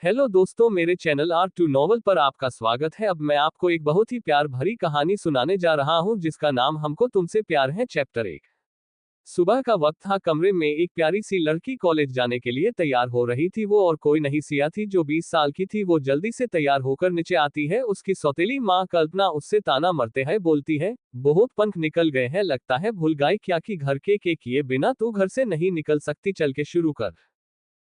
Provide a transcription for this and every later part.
Hello दोस्तों, मेरे channel are to novel पर आपका स्वागत है। अब मैं आपको एक बहुत ही प्यार भरी कहानी सुनाने जा रहा हूं जिसका नाम हमको तुमसे प्यार है। चैप्टर 1। सुबह का वक्त था। कमरे में एक प्यारी सी लड़की कॉलेज जाने के लिए तैयार हो रही थी। वो और कोई नहीं, सिया थी जो 20 साल की थी। वो जल्दी से तैयार होकर नीचे आती है। उसकी सौतेली माँ कल्पना उससे ताना मरते है, बोलती है, बहुत पंख निकल गए हैं, लगता है भूल गई क्या कि घर के किए बिना तू घर से नहीं निकल सकती, चल के शुरू कर।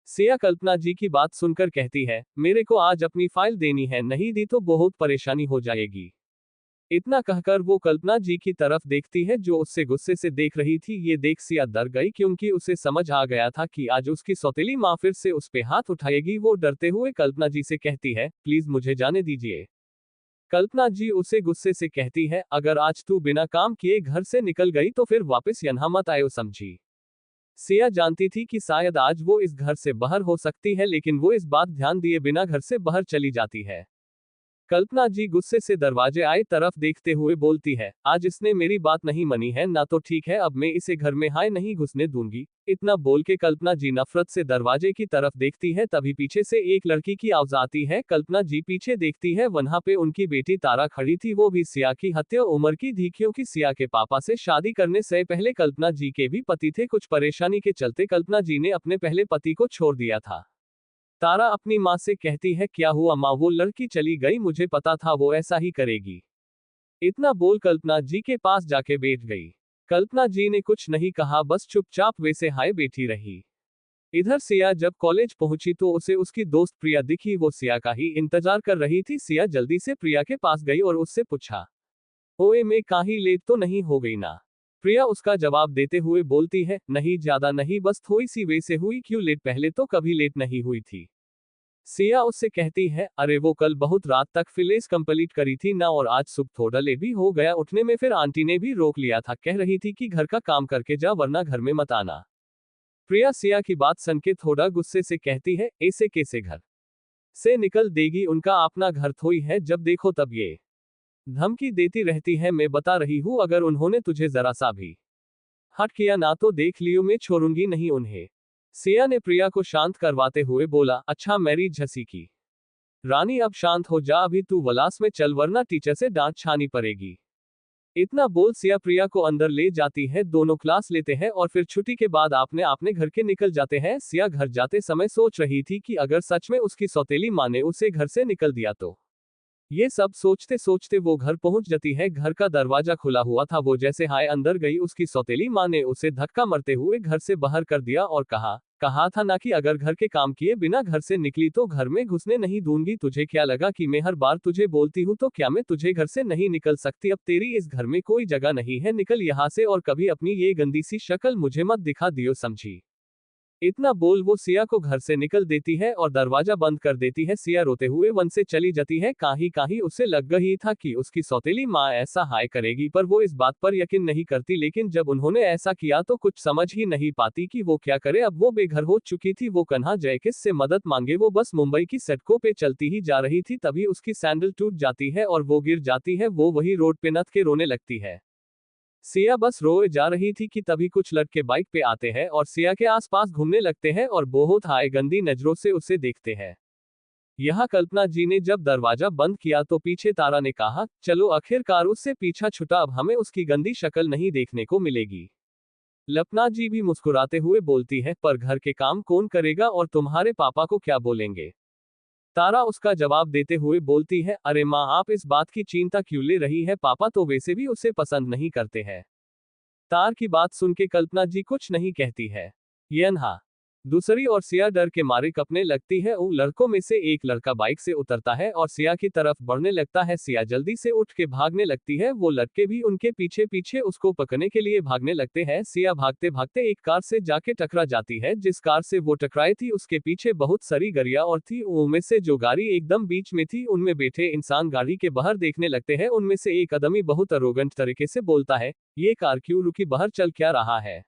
सिया कल्पना जी की बात सुनकर कहती है, मेरे को आज अपनी फाइल देनी है, नहीं दी तो बहुत परेशानी हो जाएगी। इतना कहकर वो कल्पना जी की तरफ देखती है जो उससे गुस्से से देख रही थी। ये देख सिया डर गई क्योंकि उसे समझ आ गया था कि आज उसकी सौतेली माँ फिर से उस पे हाथ उठाएगी। वो डरते हुए कल्पना जी से कहती है, प्लीज मुझे जाने दीजिए। कल्पना जी उसे गुस्से से कहती है, अगर आज तू बिना काम किए घर से निकल गई तो फिर वापस यहाँ मत आयो, समझी। सिया जानती थी कि शायद आज वो इस घर से बाहर हो सकती है, लेकिन वो इस बात ध्यान दिए बिना घर से बाहर चली जाती है। कल्पना जी गुस्से से दरवाजे आए तरफ देखते हुए बोलती है, आज इसने मेरी बात नहीं मानी है ना, तो ठीक है, अब मैं इसे घर में हाय नहीं घुसने दूंगी। इतना बोल के कल्पना जी नफरत से दरवाजे की तरफ देखती है। तभी पीछे से एक लड़की की आवाज आती है। कल्पना जी पीछे देखती है, वहां पे उनकी बेटी तारा खड़ी थी। वो भी सिया की हत्या उम्र की थी क्योंकि सिया के पापा से शादी करने से पहले कल्पना जी के भी पति थे। कुछ परेशानी के चलते कल्पना जी ने अपने पहले पति को छोड़ दिया था। तारा अपनी माँ से कहती है, क्या हुआ माँ, वो लड़की चली गई, मुझे पता था वो ऐसा ही करेगी। इतना बोल कल्पना जी के पास जाके बैठ गई। कल्पना जी ने कुछ नहीं कहा, बस चुपचाप वैसे हाय बैठी रही। इधर सिया जब कॉलेज पहुंची तो उसे उसकी दोस्त प्रिया दिखी। वो सिया का ही इंतजार कर रही थी। सिया जल्दी से प्रिया के पास गई और उससे पूछा, ओए मैं कहीं लेट तो नहीं हो गई ना। प्रिया उसका जवाब देते हुए बोलती है, नहीं ज्यादा नहीं, बस थोड़ी सी वैसे हुई। क्यों लेट, पहले तो कभी लेट नहीं हुई थी। सिया उससे कहती है, अरे वो कल बहुत रात तक फिलेस कंप्लीट करी थी ना, और आज सुबह थोड़ा लेट भी हो गया उठने में, फिर आंटी ने भी रोक लिया था, कह रही थी कि घर का काम करके जा वरना घर में मत आना। प्रिया सिया की बात सुन के थोड़ा गुस्से से कहती है, ऐसे कैसे घर से निकल देगी, उनका अपना घर थोड़ी है, जब देखो तब ये धमकी देती रहती है। मैं बता रही हूँ, अगर उन्होंने तुझे जरा सा भी हट किया ना तो देख लियो, मैं छोड़ूंगी नहीं उन्हें। सिया ने प्रिया को शांत करवाते हुए बोला, अच्छा मेरी झसी की रानी अब शांत हो जा, अभी तू क्लास में चल वरना टीचर से डांट खानी पड़ेगी। इतना बोल सिया प्रिया को अंदर ले जाती है। दोनों क्लास लेते हैं और फिर छुट्टी के बाद आपने अपने घर के निकल जाते हैं। सिया घर जाते समय सोच रही थी कि अगर सच में उसकी सौतेली माँ ने उसे घर से निकल दिया तो। ये सब सोचते सोचते वो घर पहुंच जाती है। घर का दरवाजा खुला हुआ था। वो जैसे हाय अंदर गई, उसकी सौतेली माँ ने उसे धक्का मारते हुए घर से बाहर कर दिया और कहा था ना कि अगर घर के काम किए बिना घर से निकली तो घर में घुसने नहीं दूंगी। तुझे क्या लगा कि मैं हर बार तुझे बोलती हूँ तो क्या मैं तुझे घर से नहीं निकल सकती? अब तेरी इस घर में कोई जगह नहीं है, निकल यहाँ से और कभी अपनी ये गंदी सी शक्ल मुझे मत दिखा दियो, समझी। इतना बोल वो सिया को घर से निकल देती है और दरवाजा बंद कर देती है। सिया रोते हुए वन से चली जाती है। काही काही उसे लग गई था कि उसकी सौतेली माँ ऐसा हाय करेगी, पर वो इस बात पर यकीन नहीं करती। लेकिन जब उन्होंने ऐसा किया तो कुछ समझ ही नहीं पाती कि वो क्या करे। अब वो बेघर हो चुकी थी। वो कन्हा जयकिस से मदद मांगे। वो बस मुंबई की सड़कों पे चलती ही जा रही थी, तभी उसकी सैंडल टूट जाती है और वो गिर जाती है। वो वही रोड पे नथ के रोने लगती है। सिया बस रोए जा रही थी कि तभी कुछ लड़के बाइक पे आते हैं और सिया के आसपास घूमने लगते हैं और बहुत हाय गंदी नजरों से उसे देखते हैं। यहाँ कल्पना जी ने जब दरवाजा बंद किया तो पीछे तारा ने कहा, चलो आखिरकार उससे पीछा छुटा, अब हमें उसकी गंदी शक्ल नहीं देखने को मिलेगी। लपना जी भी मुस्कुराते हुए बोलती है, पर घर के काम कौन करेगा और तुम्हारे पापा को क्या बोलेंगे? तारा उसका जवाब देते हुए बोलती है, अरे माँ आप इस बात की चिंता क्यों ले रही है, पापा तो वैसे भी उसे पसंद नहीं करते हैं। तार की बात सुन के कल्पना जी कुछ नहीं कहती है। यन्हा दूसरी ओर सिया डर के मारे कंपने लगती है। उन लड़कों में से एक लड़का बाइक से उतरता है और सिया की तरफ बढ़ने लगता है। सिया जल्दी से उठ के भागने लगती है। वो लड़के भी उनके पीछे पीछे उसको पकड़ने के लिए भागने लगते हैं। सिया भागते भागते एक कार से जाके टकरा जाती है। जिस कार से वो टकराई थी उसके पीछे बहुत सारी गाड़ियां और थी। उनमें से जो गाड़ी एकदम बीच में थी उनमें बैठे इंसान गाड़ी के बाहर देखने लगते हैं। उनमें से एक आदमी बहुत अरोगेंट तरीके से बोलता है, ये कार क्यों रुकी, बाहर चल क्या रहा है?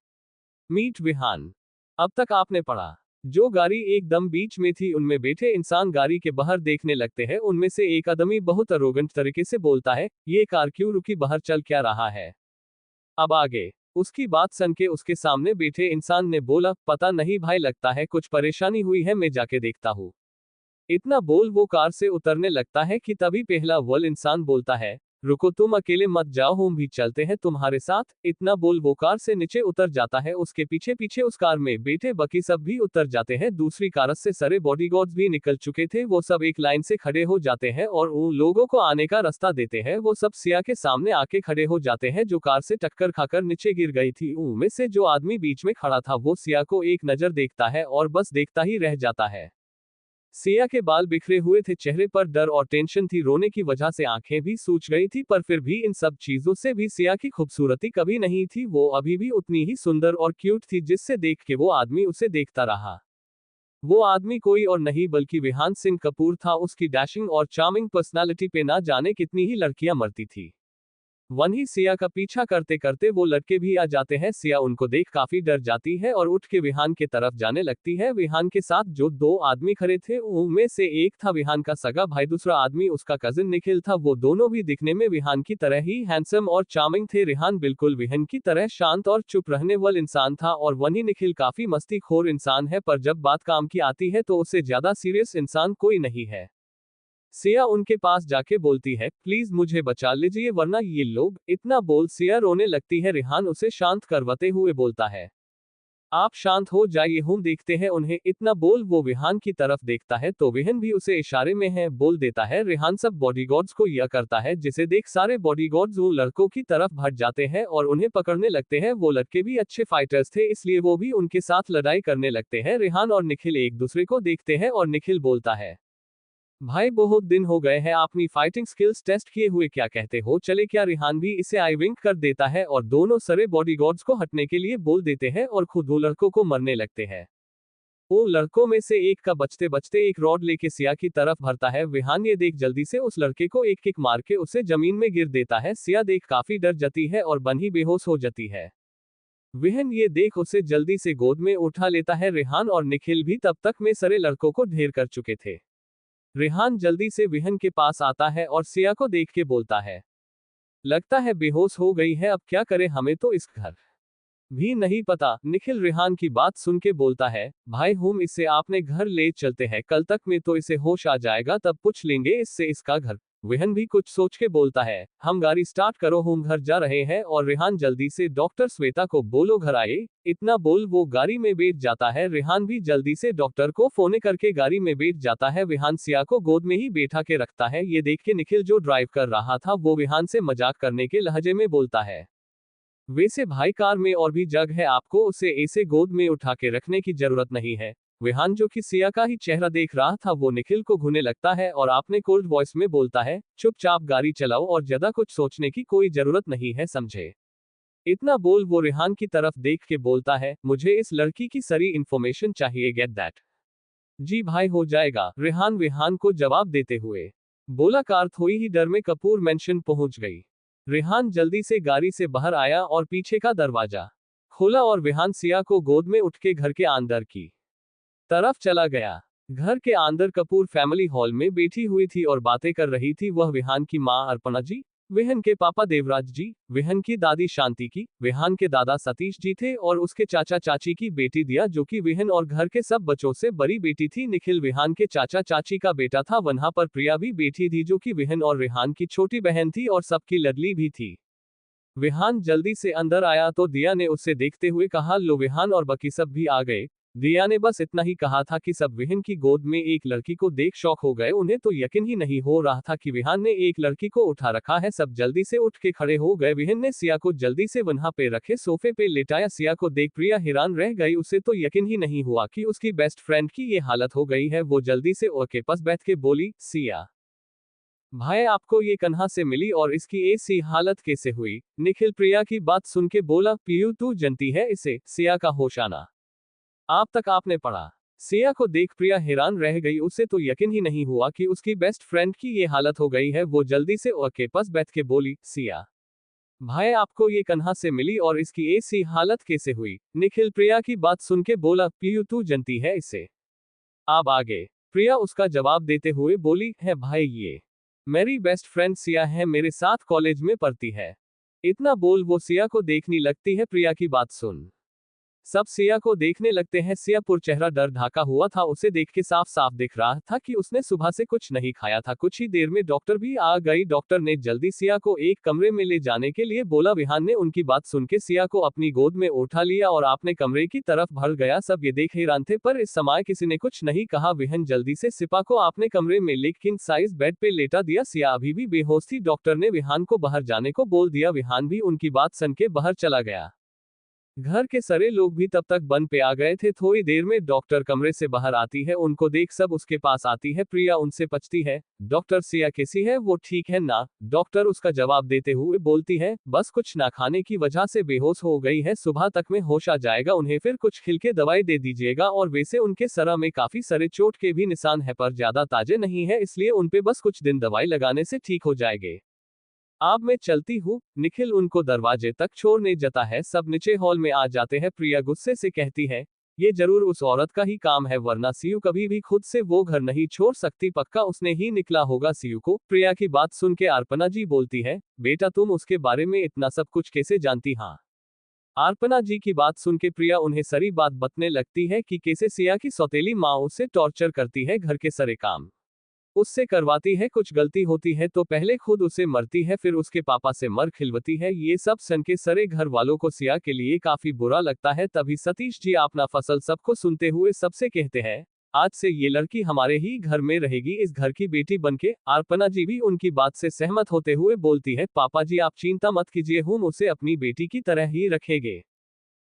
मीट विहान, अब तक आपने पढ़ा। जो गाड़ी एकदम बीच में थी उनमें बैठे इंसान गाड़ी के बाहर देखने लगते हैं। उनमें से एक आदमी बहुत अरोगेंट तरीके से बोलता है, ये कार क्यों रुकी, बाहर चल क्या रहा है? अब आगे उसकी बात सुन के उसके सामने बैठे इंसान ने बोला, पता नहीं भाई, लगता है कुछ परेशानी हुई है, मैं जाके देखता हूँ। इतना बोल वो कार से उतरने लगता है कि तभी पहला वल इंसान बोलता है, रुको तुम अकेले मत जाओ, हम भी चलते हैं तुम्हारे साथ। इतना बोल वो कार से नीचे उतर जाता है। उसके पीछे पीछे उस कार में बैठे बाकी सब भी उतर जाते हैं। दूसरी कार से सारे बॉडीगार्ड्स भी निकल चुके थे। वो सब एक लाइन से खड़े हो जाते हैं और उन लोगों को आने का रास्ता देते हैं। वो सब सिया के सामने आके खड़े हो जाते हैं जो कार से टक्कर खाकर नीचे गिर गई थी। उनमें से जो आदमी बीच में खड़ा था वो सिया को एक नजर देखता है और बस देखता ही रह जाता है। सिया के बाल बिखरे हुए थे, चेहरे पर डर और टेंशन थी, रोने की वजह से आंखें भी सूज गई थी। पर फिर भी इन सब चीजों से भी सिया की खूबसूरती कभी नहीं थी। वो अभी भी उतनी ही सुंदर और क्यूट थी जिससे देख के वो आदमी उसे देखता रहा। वो आदमी कोई और नहीं बल्कि विहान सिंह कपूर था। उसकी डैशिंग और चार्मिंग पर्सनालिटी पे ना जाने कितनी ही लड़कियां मरती थी। वहीं सिया का पीछा करते करते वो लड़के भी आ जाते हैं। सिया उनको देख काफी डर जाती है और उठ के विहान के तरफ जाने लगती है। विहान के साथ जो दो आदमी खड़े थे उनमें से एक था विहान का सगा भाई, दूसरा आदमी उसका कजिन निखिल था। वो दोनों भी दिखने में विहान की तरह ही हैंडसम और चार्मिंग थे। रिहान बिल्कुल विहान की तरह शांत और चुप रहने वाला इंसान था और वहीं निखिल काफी मस्तीखोर इंसान है, पर जब बात काम की आती है तो उससे ज्यादा सीरियस इंसान कोई नहीं है। सिया उनके पास जाके बोलती है, प्लीज मुझे बचा लीजिए वरना ये लोग। इतना बोल सिया रोने लगती है। रिहान उसे शांत करवाते हुए बोलता है, आप शांत हो जाइए, हम देखते हैं उन्हें। इतना बोल वो विहान की तरफ देखता है तो विहान भी उसे इशारे में है बोल देता है। रिहान सब बॉडीगार्ड्स को यह करता है जिसे देख सारे बॉडीगार्ड्स उन लड़कों की तरफ भट जाते हैं और उन्हें पकड़ने लगते हैं। वो लड़के भी अच्छे फाइटर्स थे इसलिए वो भी उनके साथ लड़ाई करने लगते हैं। रिहान और निखिल एक दूसरे को देखते हैं और निखिल बोलता है, भाई बहुत दिन हो गए हैं अपनी फाइटिंग स्किल्स टेस्ट किए हुए, क्या कहते हो चले क्या। रिहान भी इसे आई विंक कर देता है और दोनों सारे बॉडीगार्ड्स को हटने के लिए बोल देते हैं और खुद वो लड़कों को मरने लगते हैं। वो लड़कों में से एक का बचते बचते एक रॉड लेके सिया की तरफ भरता है। विहान ये देख जल्दी से उस लड़के को एक किक मार के उसे जमीन में गिर देता है। सिया देख काफी डर जाती है और बनी बेहोश हो जाती है। विहान ये देख उसे जल्दी से गोद में उठा लेता है। रिहान और निखिल भी तब तक में सारे लड़कों को ढेर कर चुके थे। रिहान जल्दी से विहान के पास आता है और सिया को देख के बोलता है, लगता है बेहोश हो गई है, अब क्या करें, हमें तो इस घर भी नहीं पता। निखिल रिहान की बात सुन के बोलता है, भाई हम इसे आपने घर ले चलते हैं, कल तक में तो इसे होश आ जाएगा, तब पूछ लेंगे इससे इसका घर। विहान भी कुछ सोच के बोलता है, हम गाड़ी स्टार्ट करो, हम घर जा रहे हैं। और रिहान जल्दी से डॉक्टर श्वेता को बोलो घर आए। इतना बोल वो गाड़ी में बैठ जाता है। रिहान भी जल्दी से डॉक्टर को फोन करके गाड़ी में बैठ जाता है। विहान सिया को गोद में ही बैठा के रखता है। ये देख के निखिल जो ड्राइव कर रहा था वो विहान से मजाक करने के लहजे में बोलता है, वैसे भाई कार में और भी जगह है, आपको उसे ऐसे गोद में उठा के रखने की जरूरत नहीं है। विहान जो कि सिया का ही चेहरा देख रहा था वो निखिल को घूरने लगता है और आपने कोल्ड वॉइस में बोलता है, चुपचाप गाड़ी चलाओ और ज्यादा कुछ सोचने की कोई जरूरत नहीं है, समझे। इतना बोल वो रिहान की तरफ देख के बोलता है, मुझे इस लड़की की सारी इंफॉर्मेशन चाहिए, गेट दैट। जी भाई हो जाएगा, रिहान विहान को जवाब देते हुए बोला। कार थोड़ी ही डर में कपूर मेंशन पहुंच गई। रिहान जल्दी से गाड़ी से बाहर आया और पीछे का दरवाजा खोला और विहान सिया को गोद में उठ के घर के अंदर की तरफ चला गया। घर के अंदर कपूर फैमिली हॉल में बैठी हुई थी और बातें कर रही थी। वह विहान की मां अर्पणा जी, विहान के पापा देवराज जी, विहान की दादी शांति की, विहान के दादा सतीश जी थे और उसके चाचा चाची की बेटी दिया जो कि विहान और घर के सब बच्चों से बड़ी बेटी थी। निखिल विहान के चाचा चाची का बेटा था। वहां पर प्रिया भी बैठी थी जो कि विहान और रिहान की छोटी बहन थी और सबकी लडली भी थी। विहान जल्दी से अंदर आया तो दिया ने उसे देखते हुए कहा, लो विहान और बाकी सब भी आ गए। दिया ने बस इतना ही कहा था कि सब विहान की गोद में एक लड़की को देख शॉक हो गए। उन्हें तो यकीन ही नहीं हो रहा था कि विहान ने एक लड़की को उठा रखा है। सब जल्दी से उठ के खड़े हो गए। विहान ने सिया को जल्दी से वहां पे रखे सोफे पे लेटाया। सिया को देख प्रिया हैरान रह गई। उसे तो यकीन ही नहीं हुआ कि उसकी बेस्ट फ्रेंड की ये हालत हो गई है। वो जल्दी से उसके पास बैठ के बोली, सिया भाई आपको ये कन्हा से मिली और इसकी ऐसी हालत कैसे हुई। निखिल प्रिया की बात सुन के बोला, पीयू तू जानती है इसे, सिया का होश आना आप तक आपने पढ़ा। सिया को देख प्रिया हैरान रह गई। उसे तो यकीन ही नहीं हुआ कि उसकी बेस्ट फ्रेंड की ये हालत हो गई है। वो जल्दी से उसके पास बैठ के बोली, सिया भाई आपको ये कन्हा से मिली और इसकी ऐसी हालत कैसे हुई। निखिल प्रिया की बात सुन के बोला, पीयू तू जानती है इसे। आप आगे। प्रिया उसका जवाब देते हुए बोली, है भाई ये मेरी बेस्ट फ्रेंड सिया है, मेरे साथ कॉलेज में पढ़ती है। इतना बोल वो सिया को देखने लगती है। प्रिया की बात सुन सब सिया को देखने लगते हैं। सिया पर चेहरा डर ढाका हुआ था, उसे देख के साफ साफ दिख रहा था कि उसने सुबह से कुछ नहीं खाया था। कुछ ही देर में डॉक्टर भी आ गई। डॉक्टर ने जल्दी सिया को एक कमरे में ले जाने के लिए बोला। विहान ने उनकी बात सुन के सिया को अपनी गोद में उठा लिया और अपने कमरे की तरफ बढ़ गया। सब ये देख हैरान थे, पर इस समय किसी ने कुछ नहीं कहा। विहान जल्दी से सिपा को अपने कमरे में ले किंग साइज बेड पे लेटा दिया। सिया अभी भी बेहोश थी। डॉक्टर ने विहान को बाहर जाने को बोल दिया। विहान भी उनकी बात सुन के बाहर चला गया। घर के सारे लोग भी तब तक बन पे आ गए थे। थोड़ी देर में डॉक्टर कमरे से बाहर आती है, उनको देख सब उसके पास आती है। प्रिया उनसे पूछती है, डॉक्टर सिया कैसी है, वो ठीक है ना? डॉक्टर उसका जवाब देते हुए बोलती है, बस कुछ ना खाने की वजह से बेहोश हो गई है, सुबह तक में होश आ जाएगा, उन्हें फिर कुछ खिलके दवाई दे दीजिएगा। और वैसे उनके सर में काफी सारे चोट के भी निशान है, पर ज्यादा ताजे नहीं है, इसलिए उनपे बस कुछ दिन दवाई लगाने से ठीक हो जाएंगे। अब मैं चलती हूँ। निखिल उनको दरवाजे तक छोड़ने जाता है। सब नीचे हॉल में आ जाते हैं। प्रिया गुस्से से कहती है, ये जरूर उस औरत का ही काम है, वरना सीयू कभी भी खुद से वो घर नहीं छोड़ सकती, पक्का उसने ही निकला होगा सीयू को। प्रिया की बात सुन के अर्पणा जी बोलती है, बेटा तुम उसके बारे में इतना सब कुछ कैसे जानती? हाँ। अर्पणा जी की बात सुन के प्रिया उन्हें सारी बात बताने लगती है कि कैसे सिया की सौतेली माँ उसे टॉर्चर करती है, घर के सारे काम उससे करवाती है, कुछ गलती होती है तो पहले खुद उसे मरती है, फिर उसके पापा से मर खिलवती है। ये सब सुन के सारे घर वालों को सिया के लिए काफी बुरा लगता है। तभी सतीश जी अपना फसल सबको सुनते हुए सबसे कहते हैं, आज से ये लड़की हमारे ही घर में रहेगी, इस घर की बेटी बनके। अर्पणा जी भी उनकी बात से सहमत होते हुए बोलती है, पापा जी आप चिंता मत कीजिए, हम उसे अपनी बेटी की तरह ही रखेंगे।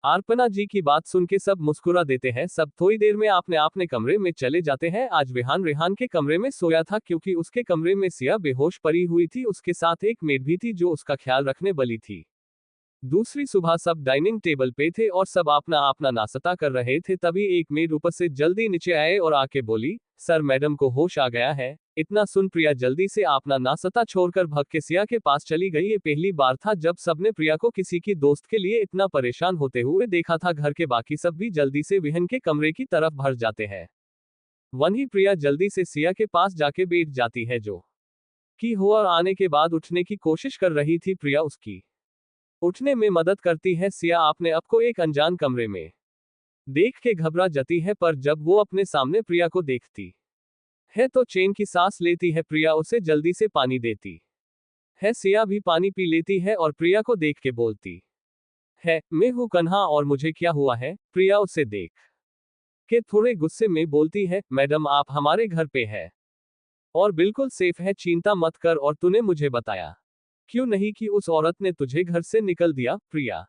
अर्पणा जी की बात सुन के सब मुस्कुरा देते हैं। सब थोड़ी देर में अपने कमरे में चले जाते हैं। आज विहान रेहान के कमरे में सोया था, क्योंकि उसके कमरे में सिया बेहोश पड़ी हुई थी। उसके साथ एक मेड भी थी जो उसका ख्याल रखने वाली थी। दूसरी सुबह सब डाइनिंग टेबल पे थे और सब अपना अपना नाश्ता कर रहे थे। तभी एक मेड ऊपर से जल्दी नीचे आए और आके बोली, सर मैडम को होश आ गया है। इतना सुन प्रिया जल्दी से अपना नाश्ता छोड़कर भाग के सिया के पास चली गई। ये पहली बार था जब सबने प्रिया को किसी की दोस्त के लिए इतना परेशान होते हुए देखा था। घर के बाकी सब भी जल्दी से विहन के कमरे की तरफ भर जाते हैं। वहीं प्रिया जल्दी से सिया के पास जाके बैठ जाती है, जो कि हुआ आने के बाद उठने की कोशिश कर रही थी। प्रिया उसकी उठने में मदद करती है। सिया अपने आप को एक अनजान कमरे में देख के घबरा जाती है, पर जब वो अपने सामने प्रिया को देखती है तो चैन की सांस लेती है। प्रिया उसे जल्दी से पानी देती है। सिया भी पानी पी लेती है और प्रिया को देख के बोलती है, मैं हूं कन्हा और मुझे क्या हुआ है? प्रिया उसे देख के थोड़े गुस्से में बोलती है, मैडम आप हमारे घर पे है और बिल्कुल सेफ है, चिंता मत कर। और तूने मुझे बताया क्यों नहीं कि उस औरत ने तुझे घर से निकल दिया? प्रिया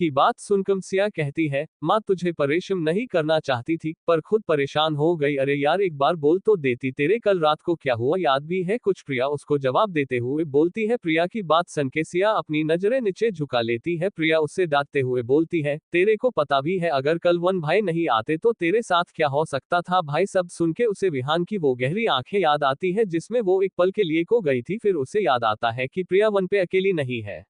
की बात सुनकर सिया कहती है, माँ तुझे परेशान नहीं करना चाहती थी, पर खुद परेशान हो गई। अरे यार एक बार बोल तो देती, तेरे कल रात को क्या हुआ याद भी है कुछ? प्रिया उसको जवाब देते हुए बोलती है। प्रिया की बात सुन के सिया अपनी नजरें नीचे झुका लेती है। प्रिया उससे डांटते हुए बोलती है, तेरे को पता भी है अगर कल वन भाई नहीं आते तो तेरे साथ क्या हो सकता था? भाई सब सुन के उसे विहान की वो गहरी आंखें याद आती है जिसमें वो एक पल के लिए खो गई थी। फिर उसे याद आता है कि प्रिया वन पे अकेली नहीं है।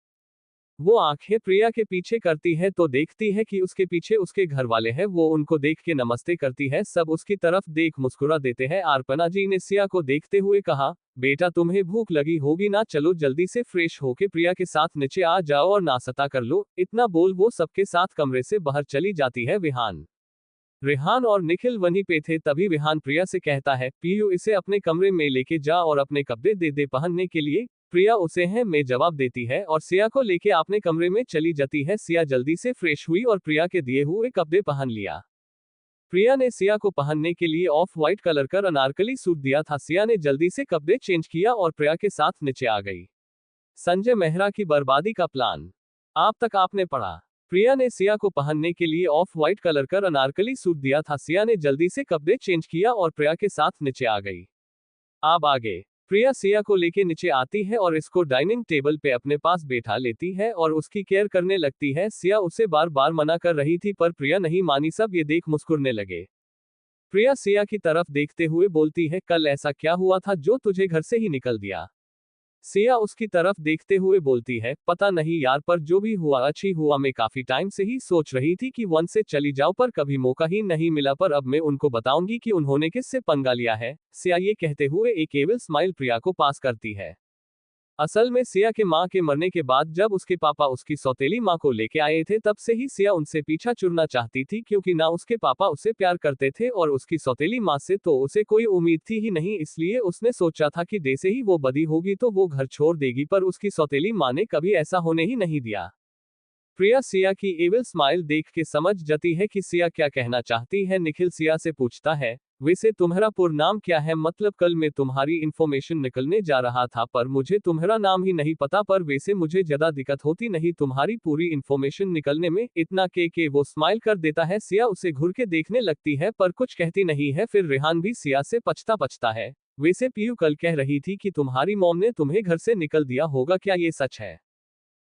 वो आंखें प्रिया के पीछे करती है तो देखती है कि उसके पीछे उसके घर वाले हैं। वो उनको देख के नमस्ते करती है। सब उसकी तरफ देख मुस्कुरा देते हैं। अर्पणा जी ने सिया को देखते हुए कहा, बेटा तुम्हें भूख लगी होगी ना, चलो जल्दी से फ्रेश होके प्रिया के साथ नीचे आ जाओ और नाश्ता कर लो। इतना बोल वो सबके साथ कमरे से बाहर चली जाती है। विहान रेहान और निखिल वहीं पे थे। तभी विहान प्रिया से कहता है, पीयू इसे अपने कमरे में लेके जा और अपने कपड़े दे दे पहनने के लिए। प्रिया उसे है में जवाब देती है और सिया को लेके अपने कमरे में चली जाती है। सिया जल्दी से फ्रेश हुई और प्रिया के दिए हुए कपड़े पहन लिया। प्रिया ने सिया को पहनने के लिए ऑफ व्हाइट कलर का अनारकली सूट दिया था। सिया ने जल्दी से कपड़े चेंज किया और प्रिया के साथ नीचे आ गई। संजय मेहरा की बर्बादी का प्लान आप तक आपने पढ़ा। प्रिया ने सिया को पहनने के लिए ऑफ व्हाइट कलर का अनारकली सूट दिया था। सिया ने जल्दी से कपड़े चेंज किया और प्रिया के साथ नीचे आ गई। अब आगे प्रिया सिया को लेके नीचे आती है और इसको डाइनिंग टेबल पे अपने पास बैठा लेती है और उसकी केयर करने लगती है। सिया उसे बार बार मना कर रही थी पर प्रिया नहीं मानी। सब ये देख मुस्कुराने लगे। प्रिया सिया की तरफ देखते हुए बोलती है, कल ऐसा क्या हुआ था जो तुझे घर से ही निकल दिया? सिया उसकी तरफ देखते हुए बोलती है, पता नहीं यार, पर जो भी हुआ अच्छी हुआ। मैं काफी टाइम से ही सोच रही थी कि वन से चली जाओ, पर कभी मौका ही नहीं मिला। पर अब मैं उनको बताऊंगी कि उन्होंने किससे पंगा लिया है। सिया ये कहते हुए एक एविल स्माइल प्रिया को पास करती है। असल में सिया के माँ के मरने के बाद जब उसके पापा उसकी सौतेली माँ को लेके आए थे तब से ही सिया उनसे पीछा छुड़ना चाहती थी, क्योंकि ना उसके पापा उससे प्यार करते थे और उसकी सौतेली माँ से तो उसे कोई उम्मीद थी ही नहीं। इसलिए उसने सोचा था कि जैसे ही वो बड़ी होगी तो वो घर छोड़ देगी, पर उसकी सौतेली माँ ने कभी ऐसा होने ही नहीं दिया। प्रिया सिया की एविल स्माइल देख के समझ जाती है कि सिया क्या कहना चाहती है। निखिल सिया से पूछता है, वैसे तुम्हारा पूरा नाम क्या है? मतलब कल मैं तुम्हारी इंफॉर्मेशन निकलने जा रहा था पर मुझे तुम्हारा नाम ही नहीं पता, पर वैसे मुझे ज्यादा दिक्कत होती नहीं तुम्हारी पूरी इंफॉर्मेशन निकलने में, इतना के वो स्माइल कर देता है। सिया उसे घूर के देखने लगती है पर कुछ कहती नहीं है। फिर रेहान भी सिया से पछता है, वैसे पीयू कल कह रही थी कि तुम्हारी मॉम ने तुम्हें घर से निकल दिया होगा, क्या ये सच है?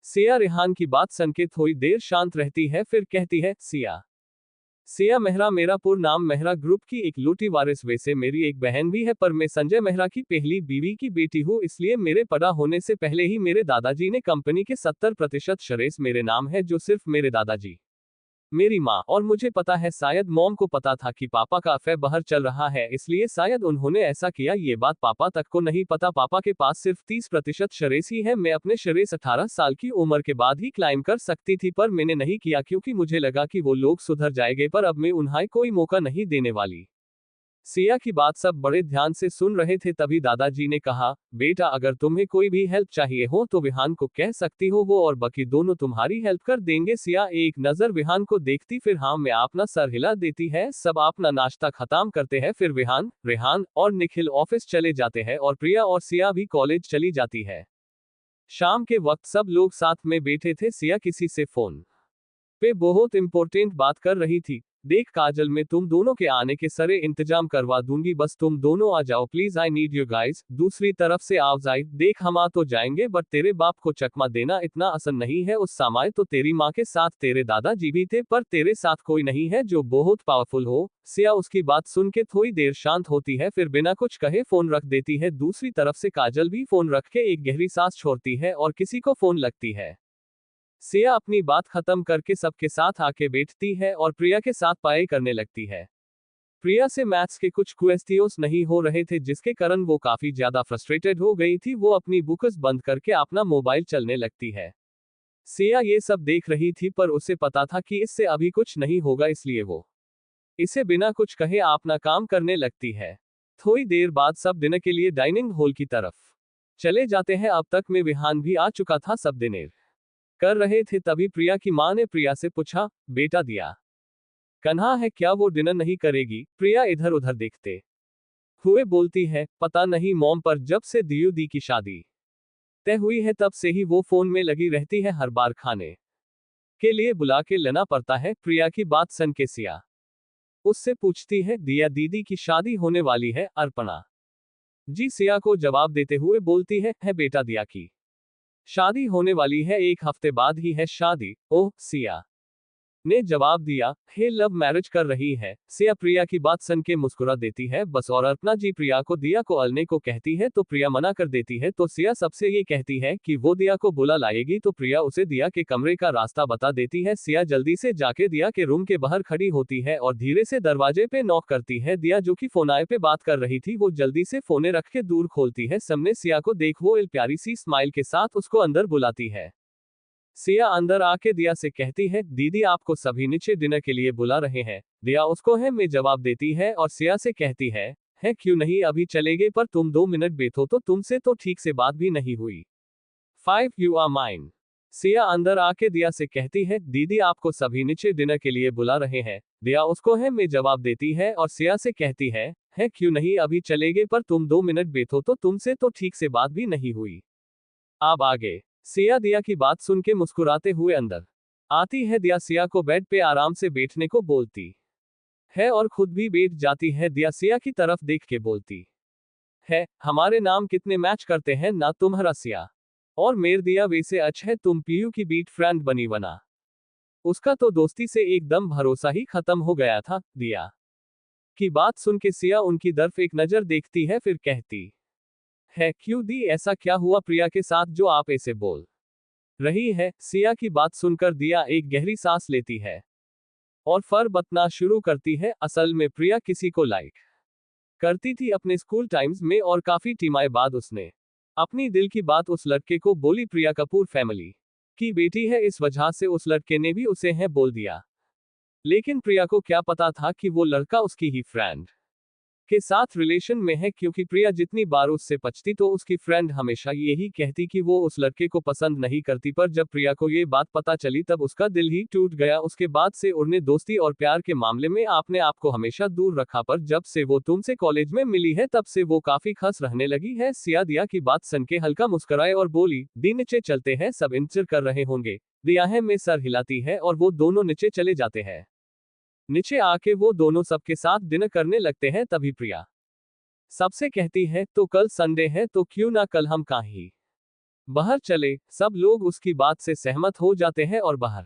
सिया रेहान की बात सुन के थोड़ी देर शांत रहती है, फिर कहती है, सिया मेहरा, मेरा पूरा नाम मेहरा ग्रुप की एक लूटी वारिस, वैसे मेरी एक बहन भी है पर मैं संजय मेहरा की पहली बीवी की बेटी हूँ, इसलिए मेरे पैदा होने से पहले ही मेरे दादाजी ने कंपनी के 70% शेयर्स मेरे नाम है, जो सिर्फ मेरे दादाजी, मेरी माँ और मुझे पता है। शायद मॉम को पता था कि पापा का अफेयर बाहर चल रहा है, इसलिए शायद उन्होंने ऐसा किया। ये बात पापा तक को नहीं पता। पापा के पास सिर्फ 30% शेयर्स ही है। मैं अपने शेयर्स 18 साल की उम्र के बाद ही क्लाइम कर सकती थी, पर मैंने नहीं किया क्योंकि मुझे लगा कि वो लोग सुधर जाएंगे, पर अब मैं उन्हें कोई मौका नहीं देने वाली। सिया की बात सब बड़े ध्यान से सुन रहे थे, तभी दादाजी ने कहा, बेटा अगर तुम्हें कोई भी हेल्प चाहिए हो तो विहान को कह सकती हो, वो और बाकी दोनों तुम्हारी हेल्प कर देंगे। सिया एक नजर विहान को देखती, फिर हाँ में अपना सर हिला देती है। सब अपना नाश्ता खत्म करते हैं, फिर विहान, रेहान और निखिल ऑफिस चले जाते हैं और प्रिया और सिया भी कॉलेज चली जाती है। शाम के वक्त सब लोग साथ में बैठे थे। सिया किसी से फोन पे बहुत इंपॉर्टेंट बात कर रही थी। देख काजल, मैं तुम दोनों के आने के सारे इंतजाम करवा दूंगी, बस तुम दोनों आ जाओ please, I need you guys. दूसरी तरफ से आवाज, देख हम आ तो जाएंगे बट तेरे बाप को चकमा देना इतना आसान नहीं है। उस समय तो तेरी माँ के साथ तेरे दादाजी भी थे, पर तेरे साथ कोई नहीं है जो बहुत पावरफुल हो। सिया उसकी बात सुन के थोड़ी देर शांत होती है, फिर बिना कुछ कहे फोन रख देती है। दूसरी तरफ से काजल भी फोन रख के एक गहरी सांस छोड़ती है और किसी को फोन लगती है। सिया अपनी बात खत्म करके सबके साथ आके बैठती है और प्रिया के साथ पढ़ाई करने लगती है। प्रिया से मैथ्स के कुछ क्वेश्चंस नहीं हो रहे थे, जिसके कारण वो काफी ज्यादा फ्रस्ट्रेटेड हो गई थी। वो अपनी बुक्स बंद करके अपना मोबाइल चलने लगती है। सिया ये सब देख रही थी, पर उसे पता था कि इससे अभी कुछ नहीं होगा, इसलिए वो इसे बिना कुछ कहे अपना काम करने लगती है। थोड़ी देर बाद सब डिनर के लिए डाइनिंग हॉल की तरफ चले जाते हैं। अब तक में विहान भी आ चुका था। सब डिनर कर रहे थे, तभी प्रिया की माँ ने प्रिया से पूछा, बेटा दिया कन्हा है क्या, वो डिनर नहीं करेगी? प्रिया इधर उधर देखते हुए बोलती है, पता नहीं मॉम, पर जब से दियू दी की शादी तय हुई है तब से ही वो फोन में लगी रहती है, हर बार खाने के लिए बुला के लेना पड़ता है। प्रिया की बात सुन के सिया उससे पूछती है, दिया दीदी की शादी होने वाली है? अर्पणा जी सिया को जवाब देते हुए बोलती है बेटा दिया की शादी होने वाली है, 1 हफ्ते बाद ही है शादी। ओह, सिया ने जवाब दिया, हे लव मैरिज कर रही है? सिया प्रिया की बात सुन के मुस्कुरा देती है बस, और अर्पणा जी प्रिया को दिया को अलने को कहती है तो प्रिया मना कर देती है। तो सिया सबसे ये कहती है कि वो दिया को बुला लाएगी, तो प्रिया उसे दिया के कमरे का रास्ता बता देती है। सिया जल्दी से जाके दिया के रूम के बाहर खड़ी होती है और धीरे से दरवाजे पे नॉक करती है। दिया जो कि फोनाए पे बात कर रही थी, वो जल्दी से फोने रख के दूर खोलती है। सामने सिया को देख वो प्यारी सी स्माइल के साथ उसको अंदर बुलाती है। सिया अंदर आके दिया से कहती है, दीदी आपको सभी नीचे डिनर के लिए बुला रहे हैं। दिया उसको है में जवाब देती है और सिया से कहती है क्यों नहीं, अभी चलेंगे, पर तुम 2 मिनट बैठो, तो तुमसे तो ठीक से बात भी नहीं हुई। 5 यू आर माइन। सिया अंदर आके दिया से कहती है, दीदी आपको सभी नीचे डिनर के लिए बुला रहे हैं। दिया उसको है में जवाब देती है और सिया से कहती है क्यों नहीं, अभी चलेंगे, पर तुम 2 मिनट बैठो, तो तुमसे तो ठीक से बात भी नहीं हुई। अब आगे। सिया दिया की बात सुन के मुस्कुराते हुए अंदर आती है। दिया सिया को बेड पे आराम से बैठने को बोलती है और खुद भी बैठ जाती है। दिया सिया की तरफ देख के बोलती है, हमारे नाम कितने मैच करते हैं ना, तुम्हारा सिया और मेर दिया, वैसे अच्छा है तुम पीयू की बीट फ्रेंड बनी वना उसका तो दोस्ती से एकदम भरोसा ही खत्म हो गया था। दिया की बात सुन के सिया उनकी तरफ एक नजर देखती है, फिर कहती है, क्यों दी, ऐसा क्या हुआ प्रिया के साथ जो आप ऐसे बोल रही है? सिया की बात सुनकर दिया एक गहरी सांस लेती है और फर बतना शुरू करती है। असल में प्रिया किसी को लाइक करती थी अपने स्कूल टाइम्स में, और काफी टीमाए बाद उसने अपनी दिल की बात उस लड़के को बोली। प्रिया कपूर फैमिली की बेटी है, इस वजह से उस लड़के ने भी उसे है बोल दिया। लेकिन प्रिया को क्या पता था कि वो लड़का उसकी ही फ्रेंड के साथ रिलेशन में है, क्योंकि प्रिया जितनी बार उससे पचती तो उसकी फ्रेंड हमेशा यही कहती कि वो उस लड़के को पसंद नहीं करती। पर जब प्रिया को ये बात पता चली तब उसका दिल ही टूट गया। उसके बाद से उन्हें दोस्ती और प्यार के मामले में आपने आपको हमेशा दूर रखा, पर जब से वो तुमसे कॉलेज में मिली है तब से वो काफी खस रहने लगी है। सिया दिया की बात सुन के हल्का मुस्कुराए और बोली, दी नीचे चलते हैं, सब इंतजार कर रहे होंगे। दिया है में सर हिलाती है और वो दोनों नीचे चले जाते हैं। नीचे आके वो दोनों सबके साथ डिनर करने लगते हैं। तभी प्रिया सबसे कहती है, तो कल संडे है तो क्यों ना कल हम कहीं बाहर चले। सब लोग उसकी बात से सहमत हो जाते हैं और बाहर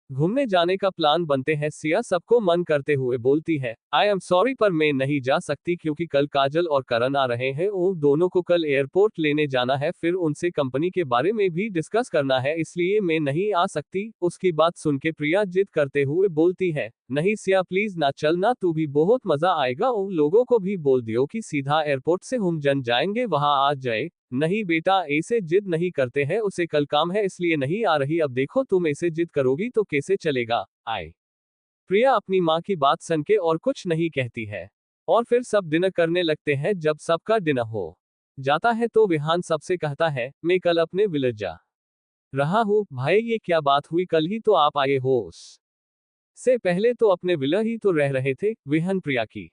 घूमने जाने का प्लान बनते हैं। सिया सबको मन करते हुए बोलती है, आई एम सॉरी पर मैं नहीं जा सकती क्योंकि कल काजल और करण आ रहे हैं। उन दोनों को कल एयरपोर्ट लेने जाना है, फिर उनसे कंपनी के बारे में भी डिस्कस करना है, इसलिए मैं नहीं आ सकती। उसकी बात सुन के प्रिया जिद करते हुए बोलती है, नहीं सिया प्लीज ना चलना, तू भी बहुत मजा आएगा। उन लोगों को भी बोल दियो कि सीधा एयरपोर्ट से हम जन जाएंगे, वहां आ जाए। नहीं बेटा ऐसे जिद नहीं करते हैं, उसे कल काम है इसलिए नहीं आ रही। अब देखो तुम ऐसे जिद करोगी तो कैसे चलेगा। आए प्रिया अपनी माँ की बात सुन के और कुछ नहीं कहती है और फिर सब डिनर करने लगते हैं। जब सबका डिनर हो जाता है तो विहान सबसे कहता है, मैं कल अपने विलेज जा रहा हूँ। भाई ये क्या बात हुई, कल ही तो आप आए हो, उससे पहले तो अपने विला ही तो रह रहे थे। विहान प्रिया की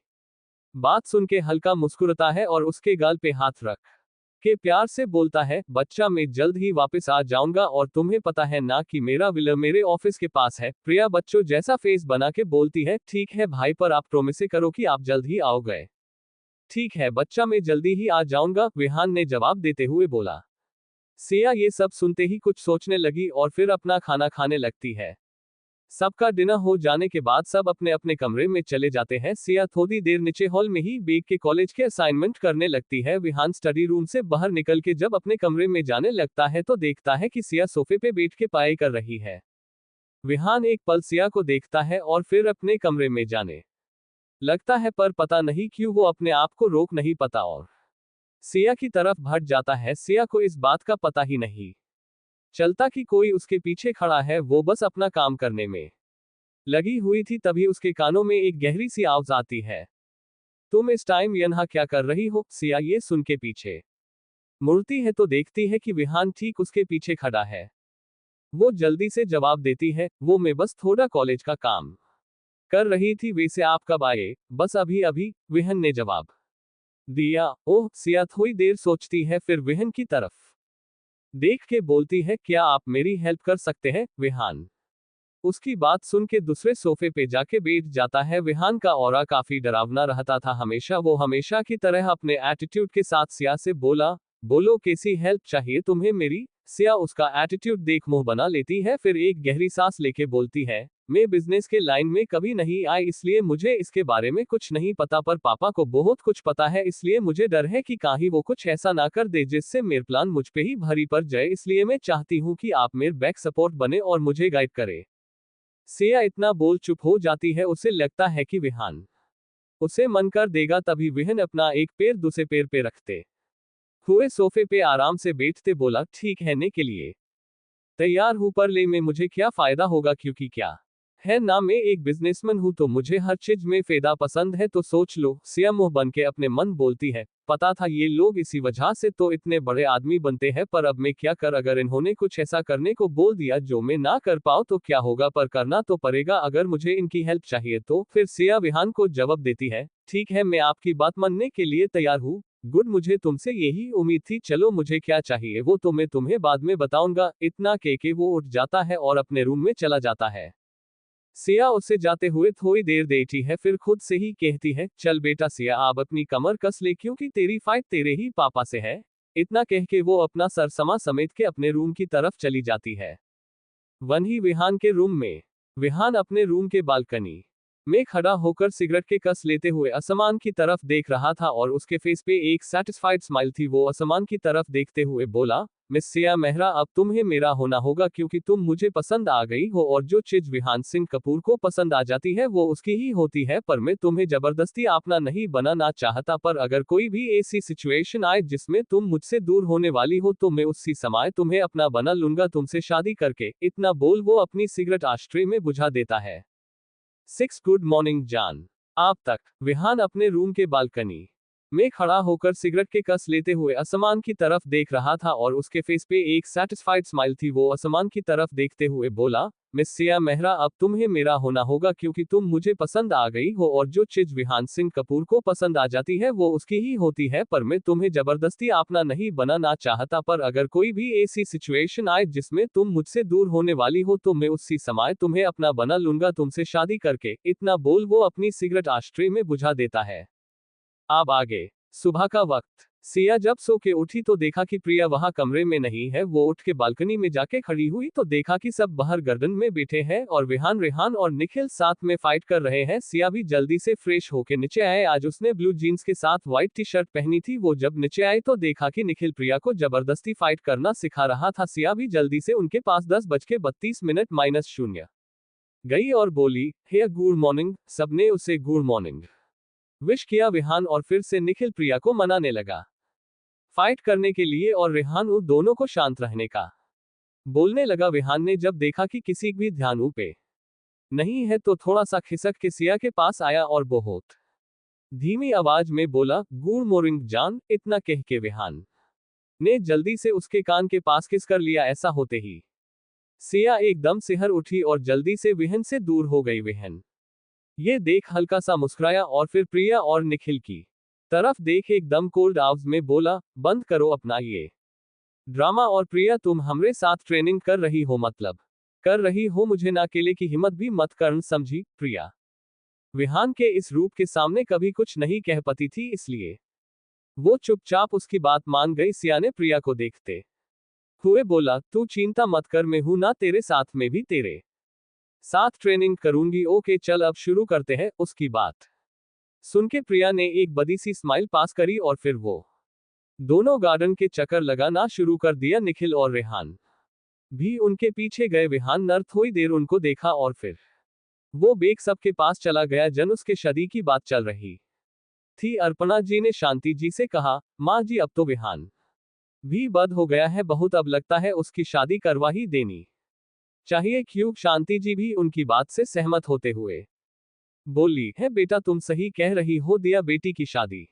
बात सुन के हल्का मुस्कुराता है और उसके गाल पे हाथ रख के प्यार से बोलता है, बच्चा मैं जल्द ही वापस आ जाऊंगा और तुम्हें पता है ना कि मेरा विला मेरे ऑफिस के पास है। प्रिया बच्चों जैसा फेस बना के बोलती है, ठीक है भाई पर आप प्रोमिस करो कि आप जल्द ही आओगे। ठीक है बच्चा मैं जल्दी ही आ जाऊंगा, विहान ने जवाब देते हुए बोला। सिया ये सब सुनते ही कुछ सोचने लगी और फिर अपना खाना खाने लगती है। सबका डिनर हो जाने के बाद सब अपने अपने कमरे में चले जाते हैं। सिया थोड़ी देर नीचे हॉल में ही बैठ के कॉलेज के असाइनमेंट करने लगती है। विहान स्टडी रूम से बाहर निकल के जब अपने कमरे में जाने लगता है तो देखता है कि सिया सोफे पे बैठ के पढ़ाई कर रही है। विहान एक पल सिया को देखता है और फिर अपने कमरे में जाने लगता है, पर पता नहीं क्यों वो अपने आप को रोक नहीं पाता और सिया की तरफ भट जाता है। सिया को इस बात का पता ही नहीं चलता कि कोई उसके पीछे खड़ा है, वो बस अपना काम करने में लगी हुई थी। तभी उसके कानों में एक गहरी सी आवाज आती है, तुम इस टाइम यहाँ क्या कर रही हो। सिया ये सुन के पीछे मुड़ती है तो देखती है कि विहान ठीक उसके पीछे खड़ा है। वो जल्दी से जवाब देती है, वो मैं बस थोड़ा कॉलेज का काम कर रही थी, वैसे आप कब आए। बस अभी अभी, विहान ने जवाब दिया। ओह, सिया थोड़ी देर सोचती है, फिर विहान की तरफ देख के बोलती है, क्या आप मेरी हेल्प कर सकते हैं। विहान उसकी बात सुन के दूसरे सोफे पे जाके बैठ जाता है। विहान का ऑरा काफी डरावना रहता था हमेशा। वो हमेशा की तरह अपने एटीट्यूड के साथ सिया से बोला, बोलो कैसी हेल्प चाहिए तुम्हें मेरी। सिया उसका एटीट्यूड देख मुंह बना लेती है, फिर एक गहरी सांस लेके बोलती है, मैं बिजनेस के लाइन में कभी नहीं आई इसलिए मुझे इसके बारे में कुछ नहीं पता, पर पापा को बहुत कुछ पता है, इसलिए मुझे डर है कि कहीं वो कुछ ऐसा ना कर दे जिससे मेरे प्लान मुझ पे ही भारी पड़ जाए, इसलिए मैं चाहती हूँ कि आप मेरे बैक सपोर्ट बने और मुझे गाइड करें। सिया इतना बोल चुप हो जाती है, उसे लगता है कि विहान उसे मन कर देगा। तभी विहान अपना एक पैर दूसरे पैर पे रखते हुए सोफे पे आराम से बैठते बोला, ठीक है ने के लिए तैयार हूं, पर ले में मुझे क्या फायदा होगा, क्योंकि क्या है ना मैं एक बिजनेसमैन हूं तो मुझे हर चीज में फायदा पसंद है, तो सोच लो। सिया मुंह बन के अपने मन बोलती है, पता था ये लोग इसी वजह से तो इतने बड़े आदमी बनते हैं, पर अब मैं क्या कर, अगर इन्होंने कुछ ऐसा करने को बोल दिया जो मैं ना कर पाऊं तो क्या होगा, पर करना तो पड़ेगा अगर मुझे इनकी हेल्प चाहिए तो। फिर सिया विहान को जवाब देती है, ठीक है मैं आपकी बात मानने के लिए तैयार हूँ। गुड, मुझे तुमसे यही उम्मीद थी। चलो मुझे क्या चाहिए वो तो मैं तुम्हें बाद में बताऊंगा। इतना कह के वो उठ जाता है और अपने रूम में चला जाता है। सिया उसे जाते हुए थोड़ी देर देखती है, फिर खुद से ही कहती है, चल बेटा सिया आप अपनी कमर कस ले क्योंकि तेरी फाइट तेरे ही पापा से है। इतना कह के वो अपना सर समेट के अपने रूम की तरफ चली जाती है। वहीं विहान के रूम में विहान अपने रूम के बालकनी में खड़ा होकर सिगरेट के कस लेते हुए आसमान की तरफ देख रहा था और उसके फेस पे एक सेटिस्फाइड स्माइल थी। वो आसमान की तरफ देखते हुए बोला, मिस सिया मेहरा, अब तुम्हें मेरा होना होगा क्योंकि तुम मुझे पसंद आ गई हो, और जो चीज विहान सिंह कपूर को पसंद आ जाती है वो उसकी ही होती है, पर मैं तुम्हें जबरदस्ती अपना नहीं बनाना चाहता, पर अगर कोई भी ऐसी सिचुएशन आए जिसमें तुम मुझसे दूर होने वाली हो तो मैं उसी समय तुम्हें अपना बना लूंगा तुमसे शादी करके। इतना बोल वो अपनी सिगरेट आश्ट्रे में बुझा देता है। 6 गुड मॉर्निंग जान। आप तक विहान अपने रूम के बालकनी में खड़ा होकर सिगरेट के कस लेते हुए आसमान की तरफ देख रहा था और उसके फेस पे एक सेटिस्फाइड स्माइल थी। वो आसमान की तरफ देखते हुए बोला, मिस सिया मेहरा, अब तुम्हें मेरा होना होगा क्योंकि तुम मुझे पसंद आ गई हो, और जो चीज विहान सिंह कपूर को पसंद आ जाती है वो उसकी ही होती है, पर मैं तुम्हें जबरदस्ती अपना नहीं बनाना चाहता, पर अगर कोई भी ऐसी सिचुएशन आए जिसमें तुम मुझसे दूर होने वाली हो तो मैं उसी समय तुम्हें अपना बना लूंगा तुमसे शादी करके। इतना बोल वो अपनी सिगरेट आश्ट्रे में बुझा देता है। अब आगे। सुबह का वक्त। सिया जब सो के उठी तो देखा कि प्रिया वहां कमरे में नहीं है। वो उठ के बालकनी में जाके खड़ी हुई तो देखा कि सब बाहर गार्डन में बैठे हैं और विहान, रेहान और निखिल साथ में फाइट कर रहे हैं। सिया भी जल्दी से फ्रेश होके नीचे आए। आज उसने ब्लू जीन्स के साथ व्हाइट टी शर्ट पहनी थी। वो जब नीचे आए तो देखा कि निखिल प्रिया को जबरदस्ती फाइट करना सिखा रहा था। सिया भी जल्दी से उनके पास 10:32 गई और बोली, हे गुड मॉर्निंग। सबने उसे गुड मॉर्निंग विश किया विहान और फिर से निखिल प्रिया को मनाने लगा फाइट करने के लिए और रेहान उन दोनों को शांत रहने का बोलने लगा। विहान ने जब देखा कि किसी भी ध्यान पे नहीं है तो थोड़ा सा खिसक के सिया के पास आया और बहुत धीमी आवाज में बोला, गुड मॉर्निंग जान। इतना कह के विहान ने जल्दी से उसके कान के पास किस कर लिया। ऐसा होते ही सिया एकदम सिहर उठी और जल्दी से विहन से दूर हो गई। विहन ये देख हल्का सा मुस्कुराया और फिर प्रिया और निखिल की तरफ देख एकदम कोल्ड आवाज में बोला, बंद करो अपना ये ड्रामा। और प्रिया, तुम हमरे साथ ट्रेनिंग कर रही हो, मतलब कर रही हो, मुझे ना अकेले की हिम्मत भी मत करन, समझी। प्रिया विहान के इस रूप के सामने कभी कुछ नहीं कह पाती थी, इसलिए वो चुपचाप उसकी बात मान गई। सिया ने प्रिया को देखते हुए बोला, तू चिंता मत कर, मैं हूं ना तेरे साथ, में भी तेरे साथ ट्रेनिंग करूंगी। ओके चल अब शुरू करते हैं। उसकी बात सुन के प्रिया ने एक बड़ी सी स्माइल पास करी और फिर वो दोनों गार्डन के चक्कर लगाना शुरू कर दिया। निखिल और रेहान भी उनके पीछे गए। विहान नर थोड़ी देर उनको देखा और फिर वो बेग सबके पास चला गया। जन उसके शादी की बात चल रही थी। अर्पणा जी ने शांति जी से कहा, माँ जी अब तो विहान भी बद हो गया है बहुत, अब लगता है उसकी शादी करवा ही देनी चाहिए। क्यों? शांति जी भी उनकी बात से सहमत होते हुए बोली, है बेटा तुम सही कह रही हो, दिया बेटी की शादी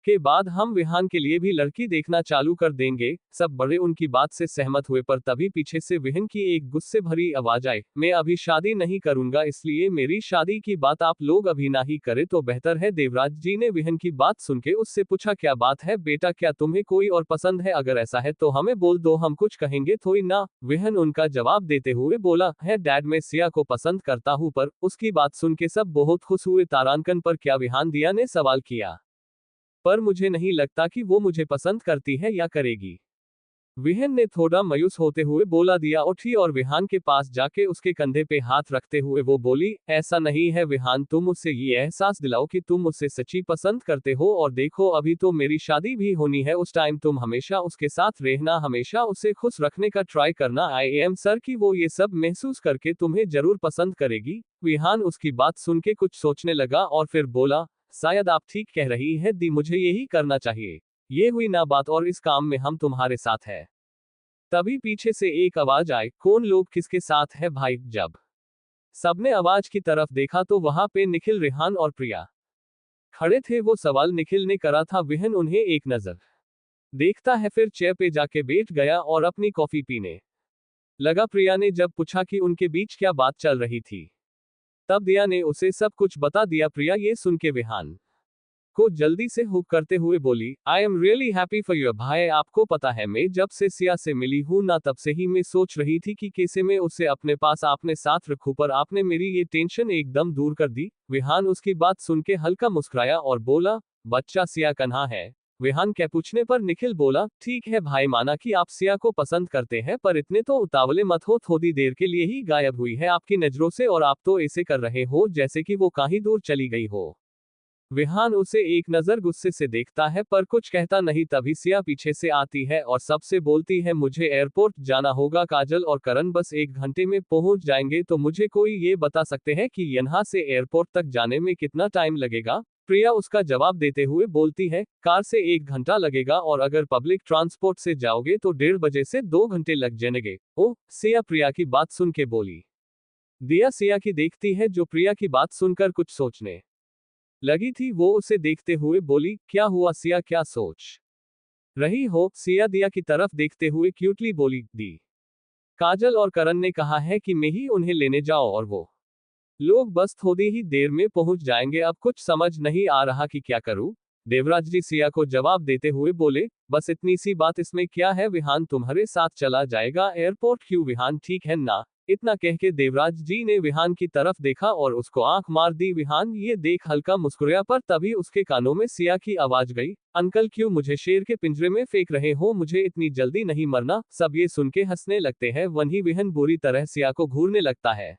के बाद हम विहान के लिए भी लड़की देखना चालू कर देंगे। सब बड़े उनकी बात से सहमत हुए, पर तभी पीछे से विहन की एक गुस्से भरी आवाज आई, मैं अभी शादी नहीं करूंगा, इसलिए मेरी शादी की बात आप लोग अभी ना ही करें तो बेहतर है। देवराज जी ने विहन की बात सुन के उससे पूछा, क्या बात है बेटा, क्या तुम्हें कोई और पसंद है? अगर ऐसा है तो हमें बोल दो, हम कुछ कहेंगे थोड़ी ना। विहन उनका जवाब देते हुए बोला, है डैड, मैं सिया को पसंद करता हूँ। पर उसकी बात सुन के सब बहुत खुश हुए। तारांकन पर क्या? विहान दिया ने सवाल किया। पर मुझे नहीं लगता कि वो मुझे पसंद करती है या करेगी। विहन ने थोड़ा मायूस होते हुए बोला। दिया उठी और विहान के पास जाके उसके कंधे पे हाथ रखते हुए वो बोली, ऐसा नहीं है विहान, तुम उससे ये एहसास दिलाओ कि तुम उससे सच्ची पसंद करते हो। और देखो अभी तो मेरी शादी भी होनी है, उस टाइम तुम हमेशा उसके साथ रहना, हमेशा उसे खुश रखने का ट्राई करना। आई एम सर कि वो ये सब महसूस करके तुम्हें जरूर पसंद करेगी। विहान उसकी बात सुन के कुछ सोचने लगा और फिर बोला, शायद आप ठीक कह रही है दी, मुझे यही करना चाहिए। ये हुई ना बात, और इस काम में हम तुम्हारे साथ है। तभी पीछे से एक आवाज आई, कौन लोग किसके साथ है भाई? जब सबने आवाज की तरफ देखा तो वहां पे निखिल, रेहान और प्रिया खड़े थे। वो सवाल निखिल ने करा था। विहन उन्हें एक नजर देखता है, फिर चेयर पे जाके बैठ गया और अपनी कॉफी पीने लगा। प्रिया ने जब पूछा कि उनके बीच क्या बात चल रही थी तब दिया ने उसे सब कुछ बता दिया। प्रिया ये सुन के विहान को जल्दी से हुक करते हुए बोली, I am really happy for you भाई। आपको पता है मैं जब से सिया से मिली हूं ना तब से ही मैं सोच रही थी कि कैसे मैं उसे अपने पास अपने साथ रखूं, पर आपने मेरी ये टेंशन एकदम दूर कर दी। विहान उसकी बात सुन के हल्का मुस्कुराया और बोला, बच्चा सिया कन्हा है? विहान के पूछने पर निखिल बोला, ठीक है भाई, माना कि आप सिया को पसंद करते हैं, पर इतने तो उतावले मत हो, थोड़ी देर के लिए ही गायब हुई है आपकी नजरों से और आप तो ऐसे कर रहे हो जैसे कि वो कहीं दूर चली गई हो। विहान उसे एक नजर गुस्से से देखता है पर कुछ कहता नहीं। तभी सिया पीछे से आती है और सबसे बोलती है, मुझे एयरपोर्ट जाना होगा। काजल और करण बस 1 घंटे में पहुंच जाएंगे, तो मुझे कोई ये बता सकते हैं कि यहाँ से एयरपोर्ट तक जाने में कितना टाइम लगेगा? प्रिया उसका जवाब देते हुए बोलती है, कार से 1 घंटा लगेगा और अगर पब्लिक ट्रांसपोर्ट से जाओगे तो 1:30 से 2 घंटे लग जाएंगे। ओह, सिया प्रिया की बात सुन के बोली। दिया सिया की देखती है जो प्रिया की बात सुनकर कुछ सोचने लगी थी। वो उसे देखते हुए बोली, क्या हुआ सिया, क्या सोच रही हो? सिया दिया की तरफ देखते हुए क्यूटली बोली, दी, काजल और करण ने कहा है कि मैं ही उन्हें लेने जाओ और वो लोग बस थोड़ी ही देर में पहुंच जाएंगे। अब कुछ समझ नहीं आ रहा कि क्या करूं। देवराज जी सिया को जवाब देते हुए बोले, बस इतनी सी बात, इसमें क्या है? विहान तुम्हारे साथ चला जाएगा एयरपोर्ट। क्यों विहान ठीक है ना? इतना कह के देवराज जी ने विहान की तरफ देखा और उसको आंख मार दी। विहान ये देख हल्का मुस्कुराया पर तभी उसके कानों में सिया की आवाज गई, अंकल क्यों मुझे शेर के पिंजरे में फेंक रहे हो? मुझे इतनी जल्दी नहीं मरना। सब ये सुन के हंसने लगते हैं। वहीं विहान बुरी तरह सिया को घूरने लगता है।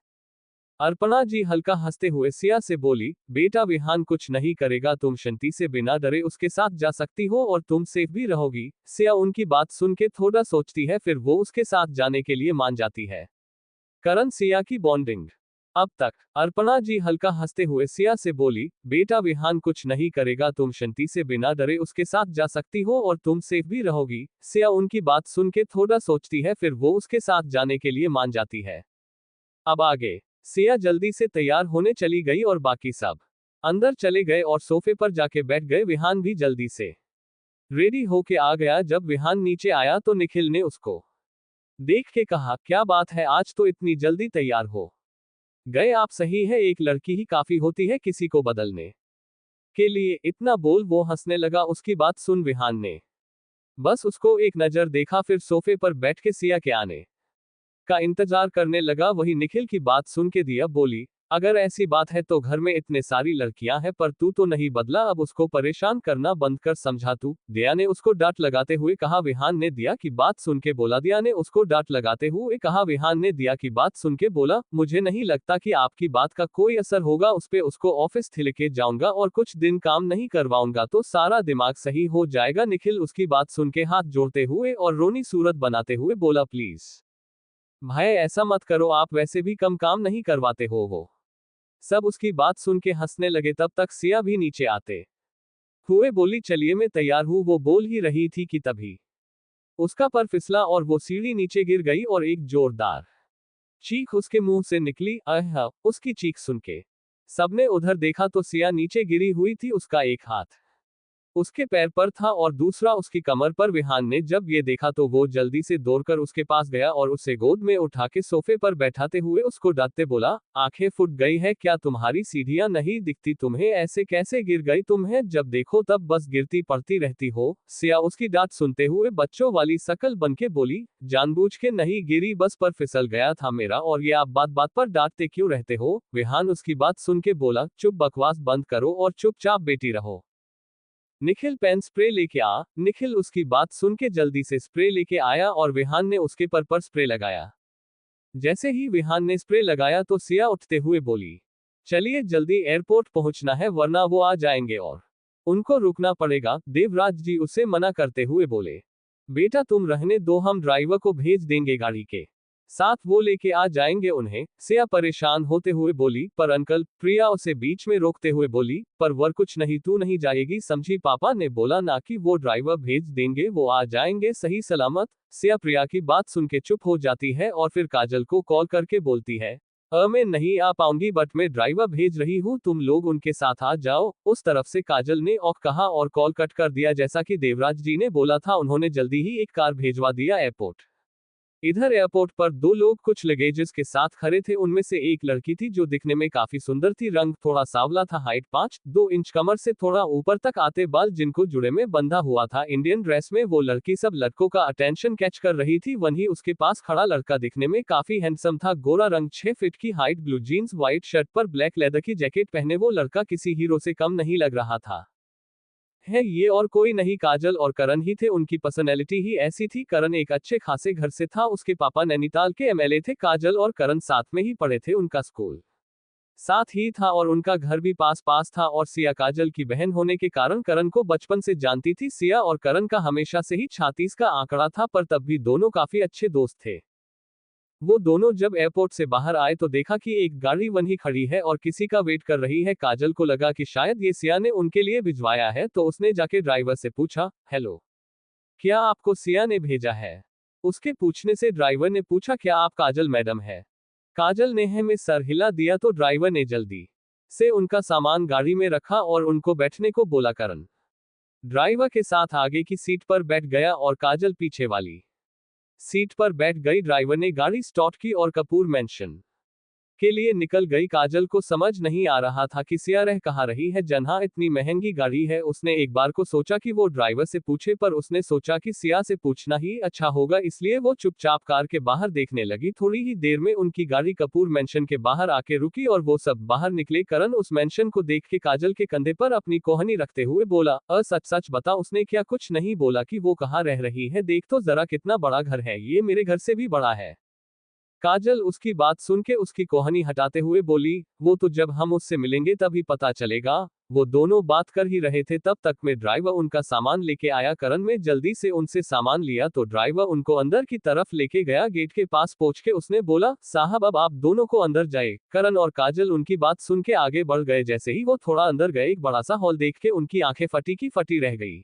अर्पणा जी हल्का हंसते हुए सिया से बोली, बेटा विहान कुछ नहीं करेगा, तुम शंति से बिना डरे उसके साथ जा सकती हो और तुम सेफ भी रहोगी। सिया उनकी बात सुन के थोड़ा सोचती है, फिर वो उसके साथ जाने के लिए मान जाती है। करण सिया की बॉन्डिंग अब तक। अर्पणा जी हल्का हंसते हुए सिया से बोली, बेटा विहान कुछ नहीं करेगा, तुम शंति से बिना डरे उसके साथ जा सकती हो और तुम सेफ भी रहोगी। सिया उनकी बात सुन के थोड़ा सोचती है, फिर वो उसके साथ जाने के लिए मान जाती है। अब आगे। सिया जल्दी से तैयार होने चली गई और बाकी सब अंदर चले गए और सोफे पर जाके बैठ गए। विहान भी जल्दी से रेडी होके आ गया। जब विहान नीचे आया तो निखिल ने उसको देख के कहा, क्या बात है, आज तो इतनी जल्दी तैयार हो गए आप? सही है, एक लड़की ही काफी होती है किसी को बदलने के लिए। इतना बोल वो हंसने लगा। उसकी बात सुन विहान ने बस उसको एक नजर देखा, फिर सोफे पर बैठ के सिया के आने का इंतजार करने लगा। वही निखिल की बात सुन के दिया बोली, अगर ऐसी बात है तो घर में इतने सारी लड़कियां हैं पर तू तो नहीं बदला, अब उसको परेशान करना बंद कर, समझा तू? दिया ने उसको डांट लगाते हुए कहा। विहान ने दिया की बात सुन के बोला, दिया ने उसको डांट लगाते हुए कहा। विहान ने दिया की बात सुन के बोला, मुझे नहीं लगता कि आपकी बात का कोई असर होगा उस पे। उसको ऑफिस लेके जाऊंगा और कुछ दिन काम नहीं करवाऊंगा तो सारा दिमाग सही हो जाएगा। निखिल उसकी बात सुन के हाथ जोड़ते हुए और रोनी सूरत बनाते हुए बोला, प्लीज भाई ऐसा मत करो, आप वैसे भी कम काम नहीं करवाते हो। वो सब उसकी बात सुन के हंसने लगे। तब तक सिया भी नीचे आते हुए बोली, चलिए मैं तैयार हूं। वो बोल ही रही थी कि तभी उसका पर फिसला और वो सीढ़ी नीचे गिर गई और एक जोरदार चीख उसके मुंह से निकली। उसकी चीख सुन के सबने उधर देखा तो सिया नीचे गिरी हुई थी। उसका एक हाथ उसके पैर पर था और दूसरा उसकी कमर पर। विहान ने जब ये देखा तो वो जल्दी से दौड़कर उसके पास गया और उसे गोद में उठा के सोफे पर बैठाते हुए उसको डांटते बोला, आंखें फूट गई है क्या तुम्हारी? सीढ़ियां नहीं दिखती तुम्हें? ऐसे कैसे गिर गई? तुम्हें जब देखो तब बस गिरती पड़ती रहती हो। सिया उसकी डांट सुनते हुए बच्चों वाली शकल बन के बोली, जानबूझ के नहीं गिरी, बस पर फिसल गया था मेरा, और ये आप बात बात पर डांटते क्यों रहते हो? विहान उसकी बात सुन के बोला, चुप, बकवास बंद करो और चुपचाप बेटी रहो। निखिल पेन स्प्रे लेके आ। निखिल उसकी बात सुन के जल्दी से स्प्रे लेके आया और विहान ने उसके पर स्प्रे लगाया। जैसे ही विहान ने स्प्रे लगाया तो सिया उठते हुए बोली, चलिए जल्दी एयरपोर्ट पहुंचना है वरना वो आ जाएंगे और उनको रुकना पड़ेगा। देवराज जी उसे मना करते हुए बोले, बेटा तुम रहने दो, हम ड्राइवर को भेज देंगे गाड़ी के साथ, वो लेके आ जाएंगे उन्हें। सिया परेशान होते हुए बोली, पर अंकल। प्रिया उसे बीच में रोकते हुए बोली, पर वर कुछ नहीं, तू नहीं जाएगी समझी? पापा ने बोला ना कि वो ड्राइवर भेज देंगे, वो आ जाएंगे सही सलामत। सिया प्रिया की बात सुन के चुप हो जाती है और फिर काजल को कॉल करके बोलती है, मैं नहीं आ पाऊंगी बट मैं ड्राइवर भेज रही हूँ, तुम लोग उनके साथ आ जाओ। उस तरफ से काजल ने ओक कहा और कॉल कट कर दिया। जैसा कि देवराज जी ने बोला था उन्होंने जल्दी ही एक कार भेजवा दिया एयरपोर्ट। इधर एयरपोर्ट पर दो लोग कुछ लगेजेस के साथ खड़े थे। उनमें से एक लड़की थी जो दिखने में काफी सुंदर थी, रंग थोड़ा सांवला था, हाइट 5-2 इंच, कमर से थोड़ा ऊपर तक आते बाल जिनको जुड़े में बंधा हुआ था। इंडियन ड्रेस में वो लड़की सब लड़कों का अटेंशन कैच कर रही थी। वहीं उसके पास खड़ा लड़का दिखने में काफी हैंडसम था, गोरा रंग, 6 फीट की height, blue jeans, white shirt पर ब्लैक लेदर की जैकेट पहने वो लड़का किसी हीरो से कम नहीं लग रहा था। है ये और कोई नहीं, काजल और करण ही थे। उनकी पर्सनैलिटी ही ऐसी थी। करण एक अच्छे खासे घर से था, उसके पापा नैनीताल के एमएलए थे। काजल और करण साथ में ही पढ़े थे, उनका स्कूल साथ ही था और उनका घर भी पास पास था और सिया काजल की बहन होने के कारण करण को बचपन से जानती थी। सिया और करण का हमेशा से ही 36 का आंकड़ा था, पर तब भी दोनों काफी अच्छे दोस्त थे। वो दोनों जब एयरपोर्ट से बाहर आए तो देखा कि एक गाड़ी वहीं खड़ी है और किसी का वेट कर रही है। काजल को लगा कि शायद ये सिया ने उनके लिए भिजवाया है, तो उसने जाके ड्राइवर से पूछा, हेलो, क्या आपको सिया ने भेजा है? उसके पूछने से ड्राइवर ने पूछा, क्या आप काजल मैडम है? काजल ने है में सर हिला दिया तो ड्राइवर ने जल्दी से उनका सामान गाड़ी में रखा और उनको बैठने को बोला। करण ड्राइवर के साथ आगे की सीट पर बैठ गया और काजल पीछे वाली सीट पर बैठ गई। ड्राइवर ने गाड़ी स्टार्ट की और कपूर मैंशन के लिए निकल गई। काजल को समझ नहीं आ रहा था कि सिया रह कहाँ रही है जहाँ इतनी महंगी गाड़ी है। उसने एक बार को सोचा कि वो ड्राइवर से पूछे, पर उसने सोचा कि सिया से पूछना ही अच्छा होगा, इसलिए वो चुपचाप कार के बाहर देखने लगी। थोड़ी ही देर में उनकी गाड़ी कपूर मैंशन के बाहर आके रुकी और वो सब बाहर निकले। करण उस मैंशन को देख के काजल के कंधे पर अपनी कोहनी रखते हुए बोला, सच सच बता, उसने क्या कुछ नहीं बोला कि वो कहाँ रह रही है? देख तो जरा कितना बड़ा घर है, ये मेरे घर से भी बड़ा है। काजल उसकी बात सुन के उसकी कोहनी हटाते हुए बोली, वो तो जब हम उससे मिलेंगे तभी पता चलेगा। वो दोनों बात कर ही रहे थे, तब तक में ड्राइवर उनका सामान लेके आया। करण में जल्दी से उनसे सामान लिया तो ड्राइवर उनको अंदर की तरफ लेके गया। गेट के पास पहुंच के उसने बोला, साहब अब आप दोनों को अंदर जाए। करण और काजल उनकी बात सुन के आगे बढ़ गए। जैसे ही वो थोड़ा अंदर गए, एक बड़ा सा हॉल देख के उनकी आंखें फटी की फटी रह गई।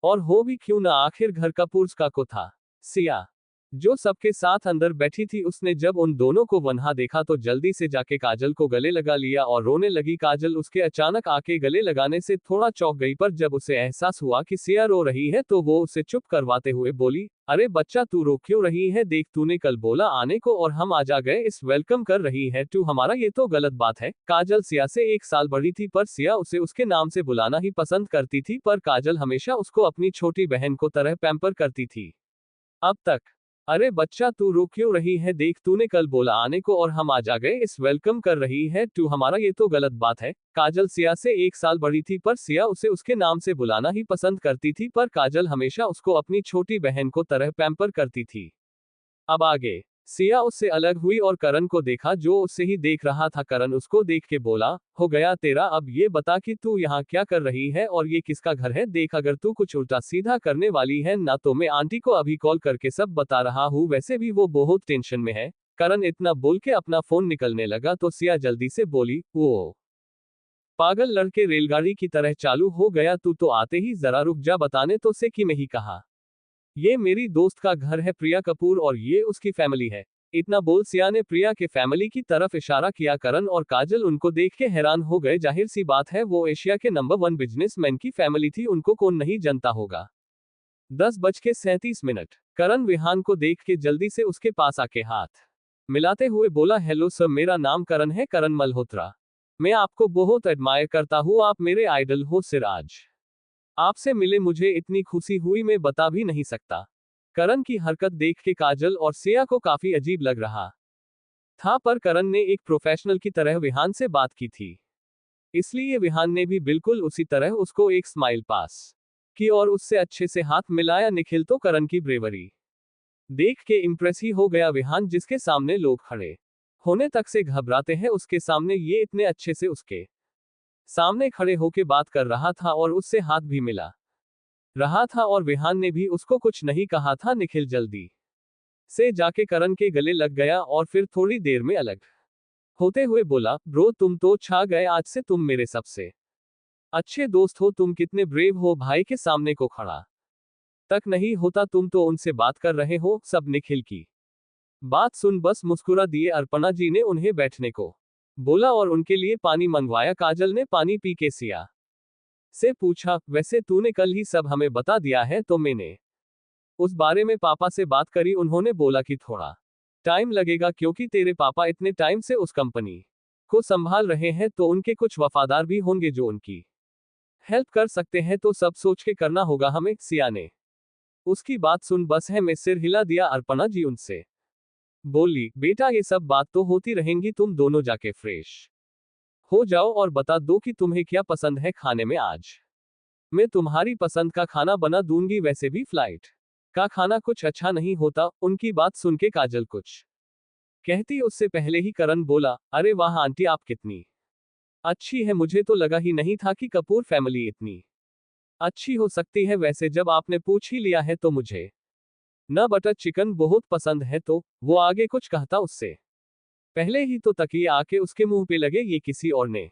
और हो भी क्यों ना, आखिर घर का पुर्ज का को था। सिया जो सबके साथ अंदर बैठी थी, उसने जब उन दोनों को वहां देखा तो जल्दी से जाके काजल को गले लगा लिया और रोने लगी। काजल उसके अचानक आके गले लगाने से थोड़ा चौंक गई, पर जब उसे एहसास हुआ कि सिया रो रही है तो वो उसे चुप करवाते हुए बोली, अरे बच्चा, तू रो क्यों रही है? देख, तूने कल बोला आने को और हम आज आ गए, इस वेलकम कर रही है तू हमारा, ये तो गलत बात है। काजल सिया से 1 साल बड़ी थी, पर सिया उसे उसके नाम से बुलाना ही पसंद करती थी, पर काजल हमेशा उसको अपनी छोटी बहन को तरह पैम्पर करती थी अब तक। अरे बच्चा, तू रो क्यों रही है? देख, तूने कल बोला आने को और हम आज आ गए, इस वेलकम कर रही है तू हमारा, ये तो गलत बात है। काजल सिया से 1 साल बड़ी थी, पर सिया उसे उसके नाम से बुलाना ही पसंद करती थी, पर काजल हमेशा उसको अपनी छोटी बहन को तरह पैम्पर करती थी। अब आगे सिया उससे अलग हुई और करण को देखा, जो उससे ही देख रहा था। करण उसको देख के बोला, हो गया तेरा, अब ये बता कि तू यहाँ क्या कर रही है और ये किसका घर है? देख, अगर तू कुछ उल्टा सीधा करने वाली है ना, तो मैं आंटी को अभी कॉल करके सब बता रहा हूँ, वैसे भी वो बहुत टेंशन में है। करण इतना बोल के अपना फोन निकलने लगा तो सिया जल्दी से बोली, वो पागल लड़के रेलगाड़ी की तरह चालू हो गया, तू तो आते ही जरा रुक जा, बताने तो से कि मैं ही कहा। ये मेरी दोस्त का घर है, प्रिया कपूर, और ये उसकी फैमिली है। इतना बोल सिया ने प्रिया के फैमिली की तरफ इशारा किया। करण और काजल उनको देख के हैरान हो गए। जाहिर सी बात है, वो एशिया के नंबर 1 बिजनेसमैन की फैमिली थी, उनको कौन नहीं जानता होगा। 10:37 करण विहान को देख के जल्दी से उसके पास आके हाथ मिलाते हुए बोला, हेलो सर, मेरा नाम करण है, करण मल्होत्रा। मैं आपको बहुत एडमायर करता हूँ, आप मेरे आइडल हो सर। आज आपसे मिले मुझे इतनी खुशी हुई, मैं बता भी नहीं सकता। करण की हरकत देख के काजल और सिया को काफी अजीब लग रहा था, पर करण ने एक प्रोफेशनल की तरह विहान से बात की थी, इसलिए विहान ने भी बिल्कुल उसी तरह उसको एक स्माइल पास की और उससे अच्छे से हाथ मिलाया। निखिल तो करण की ब्रेवरी देख के इम्प्रेस ही हो गया। विहान जिसके सामने लोग खड़े होने तक से घबराते हैं, उसके सामने ये इतने अच्छे से उसके सामने खड़े होके बात कर रहा था और उससे हाथ भी मिला रहा था, और विहान ने भी उसको कुछ नहीं कहा था। निखिल जल्दी से जाके करण के गले लग गया और फिर थोड़ी देर में अलग होते हुए बोला, ब्रो तुम तो छा गए, आज से तुम मेरे सबसे अच्छे दोस्त हो। तुम कितने ब्रेव हो, भाई के सामने को खड़ा तक नहीं होता, तुम तो उनसे बात कर रहे हो। सब निखिल की बात सुन बस मुस्कुरा दिए। अर्पणा जी ने उन्हें बैठने को बोला और उनके लिए पानी मंगवाया। काजल ने पानी पी के सिया से पूछा, वैसे तूने कल ही सब हमें बता दिया है? तो मैंने उस बारे में पापा से बात करी, उन्होंने बोला कि थोड़ा टाइम लगेगा, क्योंकि तेरे पापा इतने टाइम से उस कंपनी को संभाल रहे हैं, तो उनके कुछ वफादार भी होंगे जो उनकी हेल्प कर सकते हैं, तो सब सोच के करना होगा हमें। सिया ने उसकी बात सुन बस है में सिर हिला दिया। अर्पणा जी उनसे बोली, बेटा ये सब बात तो होती रहेंगी, तुम दोनों जाके फ्रेश हो जाओ और बता दो कि तुम्हें क्या पसंद है खाने में। आज मैं तुम्हारी पसंद का खाना बना दूंगी, वैसे भी फ्लाइट का खाना कुछ अच्छा नहीं होता। उनकी बात सुन के काजल कुछ कहती उससे पहले ही करण बोला, अरे वाह आंटी, आप कितनी अच्छी है, मुझे तो लगा ही नहीं था कि कपूर फैमिली इतनी अच्छी हो सकती है। वैसे जब आपने पूछ ही लिया है तो मुझे न बटर चिकन बहुत पसंद है। तो वो आगे कुछ कहता उससे पहले ही तो तकिए आके उसके मुंह पे लगे। ये किसी और ने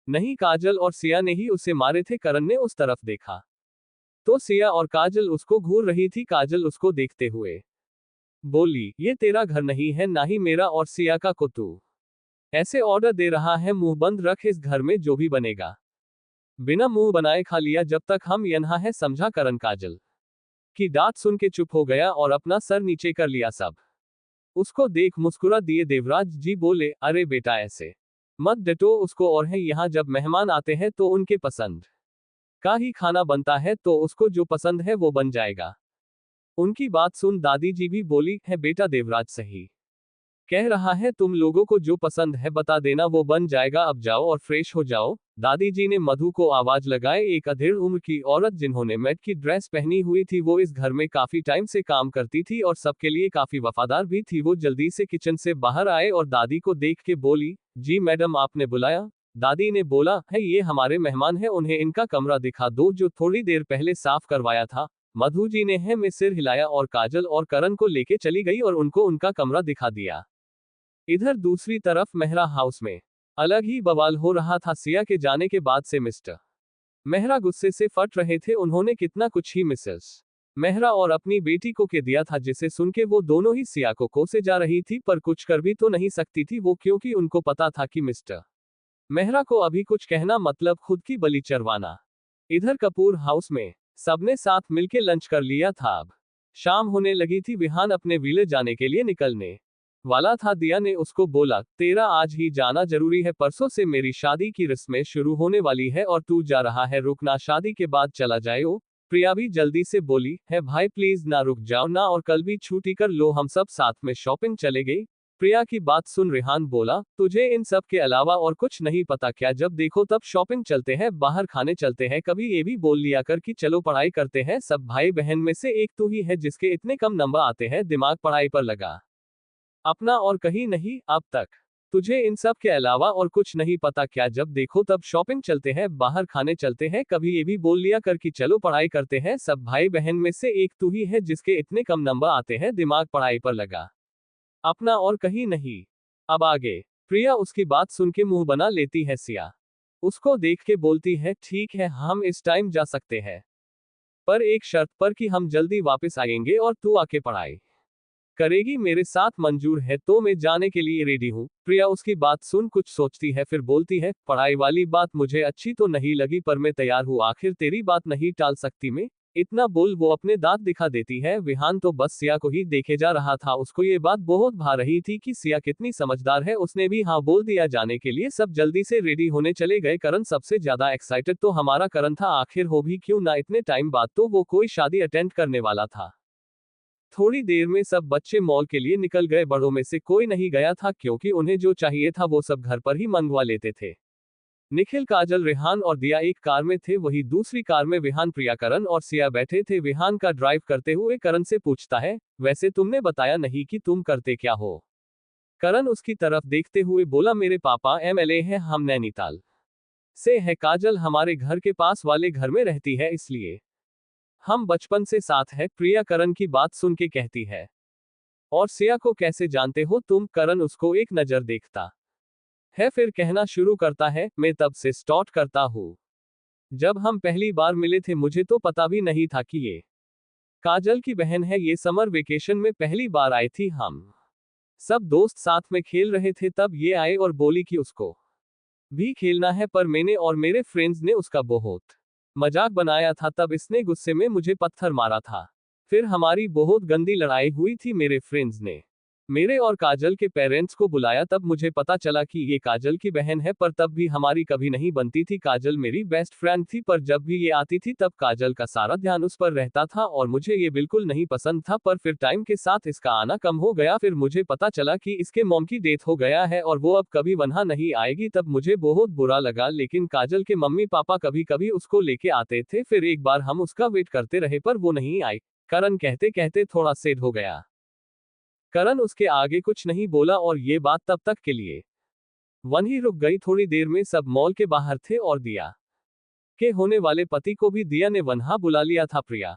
नहीं, काजल और सिया ने ही उसे मारे थे। करण ने उस तरफ देखा तो सिया और काजल उसको घूर रही थी। काजल उसको देखते हुए बोली, ये तेरा घर नहीं है, ना ही मेरा और सिया का को तू ऐसे ऑर्डर दे रहा है? मुंह बंद रख, इस घर में जो भी बनेगा बिना मुंह बनाए खा लिया जब तक हम यहाँ है, समझा? करण काजल की डांट सुन के चुप हो गया और अपना सर नीचे कर लिया। सब उसको देख मुस्कुरा दिए। देवराज जी बोले, अरे बेटा ऐसे मत डटो उसको, और है यहाँ जब मेहमान आते हैं तो उनके पसंद का ही खाना बनता है, तो उसको जो पसंद है वो बन जाएगा। उनकी बात सुन दादी जी भी बोली, है बेटा देवराज सही कह रहा है, तुम लोगों को जो पसंद है बता देना, वो बन जाएगा। अब जाओ और फ्रेश हो जाओ। दादी जी ने मधु को आवाज लगाए। एक अधेड़ उम्र की औरत जिन्होंने मेड की ड्रेस पहनी हुई थी। वो इस घर में काफी टाइम से काम करती थी और सबके लिए काफी वफादार भी थी। वो जल्दी से किचन से बाहर आए और दादी को देख के बोली, जी मैडम, आपने बुलाया? दादी ने बोला, है ये हमारे मेहमान है, उन्हें इनका कमरा दिखा दो जो थोड़ी देर पहले साफ करवाया था। मधु जी ने है में सिर हिलाया और काजल और करण को लेके चली गई और उनको उनका कमरा दिखा दिया। इधर दूसरी तरफ मेहरा हाउस में अलग ही बवाल हो रहा था। सिया के जाने के बाद से मिस्टर मेहरा गुस्से से फट रहे थे। उन्होंने कितना कुछ ही मिसेस मेहरा और अपनी बेटी को कह दिया था, जिसे सुन के वो दोनों ही सिया को कोसे जा रही थी, पर कुछ कर भी तो नहीं सकती थी वो, क्योंकि उनको पता था कि मिस्टर मेहरा को अभी कुछ कहना मतलब खुद की बलि चढ़वाना। इधर कपूर हाउस में सबने साथ मिलके लंच कर लिया था। अब शाम होने लगी थी। विहान अपने विले जाने के लिए निकलने वाला था। दिया ने उसको बोला, तेरा आज ही जाना जरूरी है, परसों से मेरी शादी की रस्में शुरू होने वाली है और तू जा रहा है, रुकना शादी के बाद चला जाए। ओ प्रिया भी जल्दी से बोली, है भाई प्लीज ना रुक जाओ ना, और कल भी छुट्टी कर लो, हम सब साथ में शॉपिंग चले गए। प्रिया की बात सुन रेहान बोला, तुझे इन सब के अलावा और कुछ नहीं पता क्या? जब देखो तब शॉपिंग चलते हैं, बाहर खाने चलते हैं, कभी ये भी बोल लिया कर कि चलो पढ़ाई करते हैं। सब भाई बहन में से एक तू ही है जिसके इतने कम नंबर आते हैं, दिमाग पढ़ाई पर लगा अपना और कहीं नहीं। अब तक तुझे इन सब के अलावा और कुछ नहीं पता क्या? जब देखो तब शॉपिंग चलते हैं, बाहर खाने चलते हैं, कभी ये भी बोल लिया कर कि चलो पढ़ाई करते हैं। सब भाई बहन में से एक तू ही है जिसके इतने कम नंबर आते हैं, दिमाग पढ़ाई पर लगा अपना और कहीं नहीं। अब आगे प्रिया उसकी बात सुन के मुंह बना लेती है। सिया उसको देख के बोलती है, ठीक है हम इस टाइम जा सकते हैं, पर एक शर्त पर कि हम जल्दी वापस आएंगे और तू आके पढ़ाई करेगी मेरे साथ। मंजूर है तो मैं जाने के लिए रेडी हूँ। प्रिया उसकी बात सुन कुछ सोचती है, फिर बोलती है, पढ़ाई वाली बात मुझे अच्छी तो नहीं लगी, पर मैं तैयार हूँ, आखिर तेरी बात नहीं टाल सकती मैं। इतना बोल वो अपने दांत दिखा देती है। विहान तो बस सिया को ही देखे जा रहा था। उसको ये बात बहुत भा रही थी कि सिया कितनी समझदार है, उसने भी हाँ बोल दिया जाने के लिए। सब जल्दी से रेडी होने चले गए। करण सबसे ज्यादा एक्साइटेड तो हमारा करण था, आखिर हो भी क्यों ना इतने टाइम बाद, तो वो कोई शादी अटेंड करने वाला था। थोड़ी देर में सब बच्चे मॉल के लिए निकल गए। बड़ों में से कोई नहीं गया था, क्योंकि उन्हें जो चाहिए था वो सब घर पर ही मंगवा लेते थे। निखिल, काजल, रेहान और दिया एक कार में थे, वही दूसरी कार में विहान, प्रिया, करण और सिया बैठे थे। विहान का ड्राइव करते हुए करण से पूछता है, वैसे तुमने बताया नहीं कि तुम करते क्या हो? करण उसकी तरफ देखते हुए बोला, मेरे पापा एमएलए हैं, हम नैनीताल से है। काजल हमारे घर के पास वाले घर में रहती है, इसलिए हम बचपन से साथ है। प्रिया करण की बात सुन के कहती है, और सिया को कैसे जानते हो तुम? करण उसको एक नजर देखता है, फिर कहना शुरू करता है, मैं तब से स्टार्ट करता हूँ जब हम पहली बार मिले थे, मुझे तो पता भी नहीं था कि ये काजल की बहन है। ये समर वेकेशन में पहली बार आई थी, हम सब दोस्त साथ में खेल रहे थे, तब ये आए और बोली कि उसको भी खेलना है, पर मैंने और मेरे फ्रेंड्स ने उसका बहुत मजाक बनाया था, तब इसने गुस्से में मुझे पत्थर मारा था। फिर हमारी बहुत गंदी लड़ाई हुई थी। मेरे फ्रेंड्स ने मेरे और काजल के पेरेंट्स को बुलाया, तब मुझे पता चला कि ये काजल की बहन है, पर तब भी हमारी कभी नहीं बनती थी। काजल मेरी बेस्ट फ्रेंड थी, पर जब भी ये आती थी तब काजल का सारा ध्यान उस पर रहता था और मुझे ये बिल्कुल नहीं पसंद था। पर फिर टाइम के साथ इसका आना कम हो गया। फिर मुझे पता चला कि इसके मॉम की डेथ हो गया है और वो अब कभी वहां नहीं आएगी, तब मुझे बहुत बुरा लगा। लेकिन काजल के मम्मी पापा कभी कभी उसको लेके आते थे। फिर एक बार हम उसका वेट करते रहे पर वो नहीं आई। करण कहते कहते थोड़ा सेड हो गया। करण उसके आगे कुछ नहीं बोला और ये बात तब तक के लिए वहीं रुक गई। थोड़ी देर में सब मॉल के बाहर थे और दिया के होने वाले पति को भी दिया ने वहां बुला लिया था। प्रिया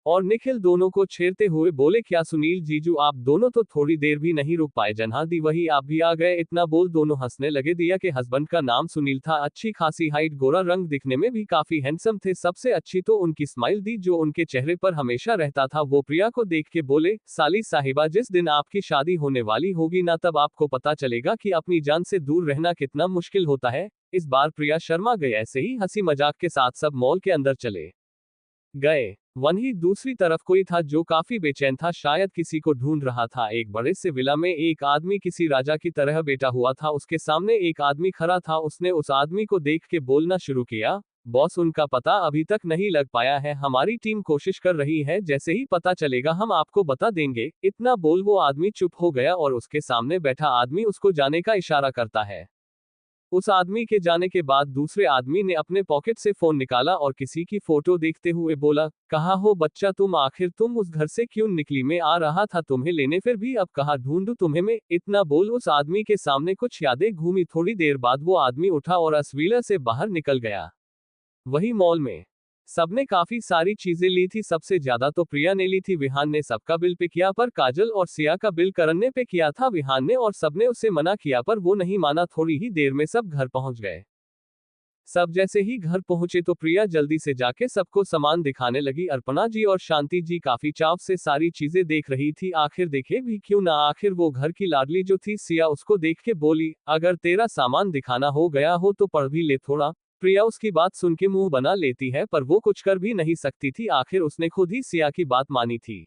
और निखिल दोनों को छेड़ते हुए बोले, क्या सुनील जीजू आप दोनों तो थोड़ी देर भी नहीं रुक पाए, जन्हा दी वही आप भी आ गए। इतना बोल दोनों हंसने लगे। दिया के हस्बैंड का नाम सुनील था, अच्छी खासी हाइट, गोरा रंग, दिखने में भी काफी हैंडसम थे। सबसे अच्छी तो उनकी स्माइल दी जो उनके चेहरे पर हमेशा रहता था। वो प्रिया को देख के बोले, साली साहिबा जिस दिन आपकी शादी होने वाली होगी ना तब आपको पता चलेगा कि अपनी जान से दूर रहना कितना मुश्किल होता है। इस बार प्रिया शर्मा गए। ऐसे ही हंसी मजाक के साथ सब मॉल के अंदर चले गए। वहीं दूसरी तरफ कोई था जो काफी बेचैन था, शायद किसी को ढूंढ रहा था। एक बड़े से विला में एक आदमी किसी राजा की तरह बैठा हुआ था। उसके सामने एक आदमी खड़ा था। उसने उस आदमी को देख के बोलना शुरू किया, बॉस उनका पता अभी तक नहीं लग पाया है, हमारी टीम कोशिश कर रही है, जैसे ही पता चलेगा हम आपको बता देंगे। इतना बोल वो आदमी चुप हो गया और उसके सामने बैठा आदमी उसको जाने का इशारा करता है। उस आदमी के जाने के बाद दूसरे आदमी ने अपने पॉकेट से फोन निकाला और किसी की फोटो देखते हुए बोला, कहाँ हो बच्चा तुम, आखिर तुम उस घर से क्यों निकली, मैं आ रहा था तुम्हें लेने, फिर भी अब कहाँ ढूंढूं तुम्हें मैं। इतना बोल उस आदमी के सामने कुछ यादें घूमी। थोड़ी देर बाद वो आदमी उठा और असवीला से बाहर निकल गया। वही मॉल में सबने काफी सारी चीजें ली थी। सबसे ज्यादा तो प्रिया ने ली थी। विहान ने सबका बिल पे किया पर काजल और सिया का बिल करण ने पे किया था। विहान ने और सबने उसे मना किया पर वो नहीं माना। थोड़ी ही देर में सब घर पहुंच गए। सब जैसे ही घर पहुंचे तो प्रिया जल्दी से जाके सबको सामान दिखाने लगी। अर्पणा जी और शांति जी काफी चाव से सारी चीजें देख रही थी। आखिर देखे भी क्यों ना, आखिर वो घर की लाडली जो थी। सिया उसको देख के बोली, अगर तेरा सामान दिखाना हो गया हो तो पढ़ भी ले थोड़ा। प्रिया उसकी बात सुन के मुंह बना लेती है पर वो कुछ कर भी नहीं सकती थी, आखिर उसने खुद ही सिया की बात मानी थी।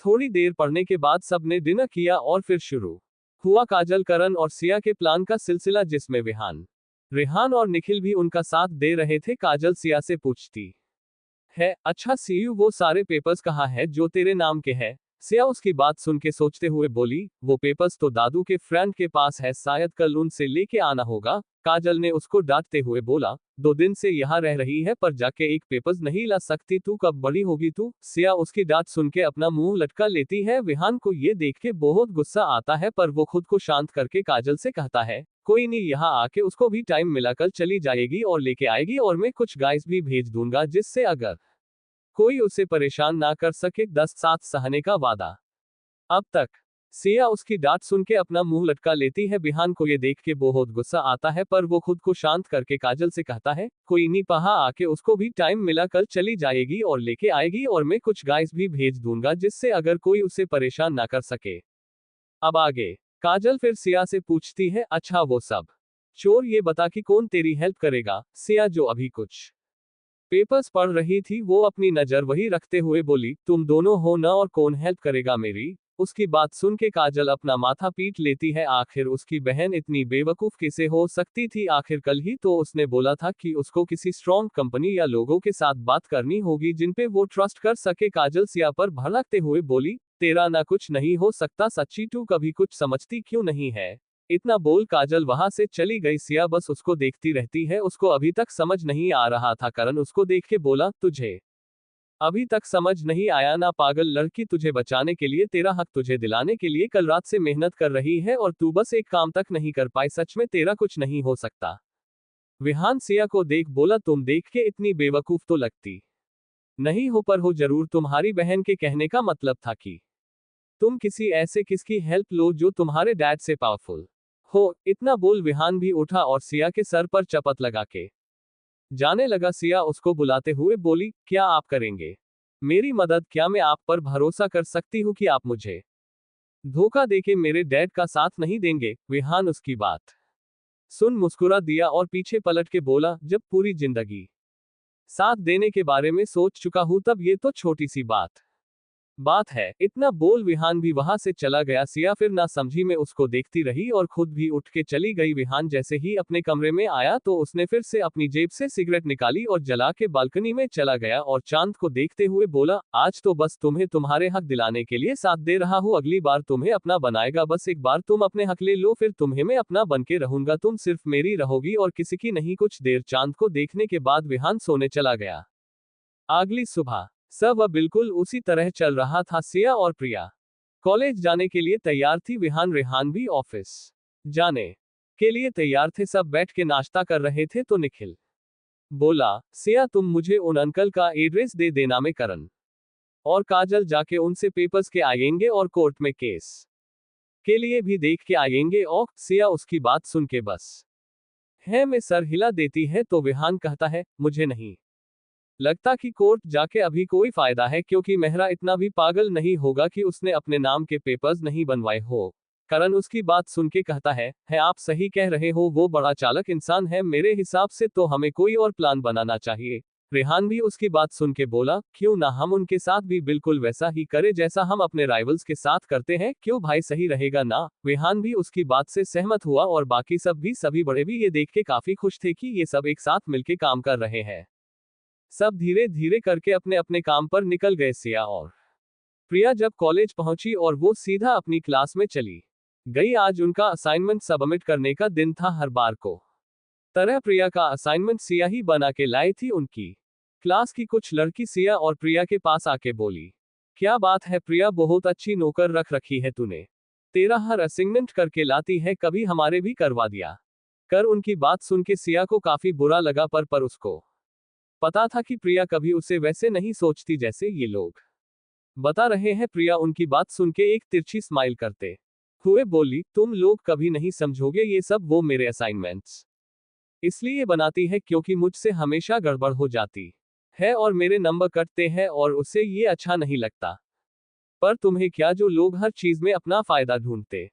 थोड़ी देर पढ़ने के बाद सबने डिनर किया और फिर शुरू हुआ काजल, करण और सिया के प्लान का सिलसिला, जिसमें विहान, रेहान और निखिल भी उनका साथ दे रहे थे। काजल सिया से पूछती है, अच्छा सीयू वो सारे पेपर्स कहाँ है जो तेरे नाम के हैं। सिया उसकी बात सुन के सोचते हुए बोली, वो पेपर्स तो दादू के फ्रेंड के पास है, शायद कल उनसे लेके आना होगा। काजल ने उसको डांटते हुए बोला, 2 दिन से यहाँ रह रही है पर जाके एक पेपर्स नहीं ला सकती, तू कब बड़ी होगी तू। सिया उसकी डांट सुन के अपना मुंह लटका लेती है। विहान को ये देख के बहुत गुस्सा आता है पर वो खुद को शांत करके काजल से कहता है, कोई नहीं, यहाँ आके उसको भी टाइम मिला, कल चली जाएगी और लेके आएगी और मैं कुछ गाइस भी भेज दूंगा जिससे अगर कोई उसे परेशान ना कर सके। 10 साथ सहने का वादा। अब तक सिया उसकी डांट सुन के अपना मुंह लटका लेती है। बिहान को ये देख के बहुत गुस्सा आता है पर वो खुद को शांत करके काजल से कहता है, कोई नहीं, पहा आके उसको भी टाइम मिला, कल चली जाएगी और लेके आएगी और मैं कुछ गाइस भी भेज दूंगा जिससे अगर कोई उसे परेशान ना कर सके। अब आगे काजल फिर सिया से पूछती है, अच्छा वो सब चोर ये बता कि कौन तेरी हेल्प करेगा। सिया जो अभी कुछ पेपर्स पढ़ रही थी वो अपनी नजर वही रखते हुए बोली, तुम दोनों हो ना और कौन हेल्प करेगा मेरी। उसकी बात सुन के काजल अपना माथा पीट लेती है। आखिर उसकी बहन इतनी बेवकूफ कैसे हो सकती थी। आखिर कल ही तो उसने बोला था कि उसको किसी स्ट्रॉन्ग कंपनी या लोगों के साथ बात करनी होगी जिन पे वो ट्रस्ट कर सके। काजल सिया पर भड़कते हुए बोली, तेरा ना कुछ नहीं हो सकता, सच्ची तू कभी कुछ समझती क्यों नहीं है। इतना बोल काजल वहां से चली गई। सिया बस उसको देखती रहती है। उसको अभी तक समझ नहीं आ रहा था। करण उसको देख के बोला, तुझे अभी तक समझ नहीं आया ना पागल लड़की, तुझे बचाने के लिए, तेरा हक तुझे दिलाने के लिए कल रात से मेहनत कर रही है और तू बस एक काम तक नहीं कर पाई, सच में तेरा कुछ नहीं हो सकता। विहान सिया को देख बोला, तुम देख के इतनी बेवकूफ तो लगती नहीं हो पर हो जरूर। तुम्हारी बहन के कहने का मतलब था कि तुम किसी ऐसे किसकी हेल्प लो जो तुम्हारे डैड से पावरफुल हो। इतना बोल विहान भी उठा और सिया के सर पर चपत लगा के जाने लगा। सिया उसको बुलाते हुए बोली, क्या आप करेंगे मेरी मदद, क्या मैं आप पर भरोसा कर सकती हूँ कि आप मुझे धोखा देके मेरे डैड का साथ नहीं देंगे। विहान उसकी बात सुन मुस्कुरा दिया और पीछे पलट के बोला, जब पूरी जिंदगी साथ देने के बारे में सोच चुका हूं तब ये तो छोटी सी बात है। इतना बोल विहान भी वहां से चला गया। सिया फिर ना समझी में उसको देखती रही और खुद भी उठ के चली गई। विहान जैसे ही अपने कमरे में आया तो उसने फिर से अपनी जेब से सिगरेट निकाली और जला के बालकनी में चला गया और चांद को देखते हुए बोला, आज तो बस तुम्हें तुम्हारे हक दिलाने के लिए साथ दे रहा हूँ, अगली बार तुम्हें अपना बनाएगा। बस एक बार तुम अपने हक ले लो फिर तुम्हें मैं अपना बन के रहूंगा, तुम सिर्फ मेरी रहोगी और किसी की नहीं। कुछ देर चांद को देखने के बाद विहान सोने चला गया। अगली सुबह सब अब बिल्कुल उसी तरह चल रहा था। सिया और प्रिया कॉलेज जाने के लिए तैयार थी विहान, रेहान भी ऑफिस जाने के लिए तैयार थे। सब बैठ के नाश्ता कर रहे थे तो निखिल बोला, सिया तुम मुझे उन अंकल का एड्रेस दे देना, में करण और काजल जाके उनसे पेपर्स के आएंगे और कोर्ट में केस के लिए भी देख के आएंगे। और सिया उसकी बात सुन के बस है में सर हिला देती है तो विहान कहता है, मुझे नहीं लगता कि कोर्ट जाके अभी कोई फायदा है, क्योंकि मेहरा इतना भी पागल नहीं होगा कि उसने अपने नाम के पेपर्स नहीं बनवाए हो। करण उसकी बात सुन के कहता है आप सही कह रहे हो, वो बड़ा चालाक इंसान है, मेरे हिसाब से तो हमें कोई और प्लान बनाना चाहिए। रेहान भी उसकी बात सुन के बोला, क्यों ना हम उनके साथ भी बिल्कुल वैसा ही करें जैसा हम अपने राइवल्स के साथ करते हैं, क्यों भाई, सही रहेगा ना। रेहान भी उसकी बात से सहमत हुआ और बाकी सब भी, सभी बड़े भी ये देख के काफी खुश थे कि ये सब एक साथ मिलके काम कर रहे हैं। सब धीरे धीरे करके अपने अपने काम पर निकल गए। सिया और प्रिया जब कॉलेज पहुंची और वो सीधा अपनी क्लास में चली गई। आज उनका असाइनमेंट सबमिट करने का दिन था। हर बार को तरह प्रिया का असाइनमेंट सिया ही बना के लाई थी। उनकी क्लास की कुछ लड़की सिया और प्रिया के पास आके बोली, क्या बात है प्रिया, बहुत अच्छी नौकर रख रखी है तूने, तेरा हर असाइनमेंट करके लाती है, कभी हमारे भी करवा दिया कर। उनकी बात सुन के सिया को काफी बुरा लगा, पर उसको पता था कि प्रिया कभी उसे वैसे नहीं सोचती जैसे ये लोग बता रहे हैं। प्रिया उनकी बात सुन के एक तिरछी स्माइल करते हुए बोली, तुम लोग कभी नहीं समझोगे, ये सब वो मेरे असाइनमेंट्स इसलिए बनाती है क्योंकि मुझसे हमेशा गड़बड़ हो जाती है और मेरे नंबर कटते हैं और उसे ये अच्छा नहीं लगता। पर तुम्हें क्या, जो लोग हर चीज में अपना फायदा ढूंढते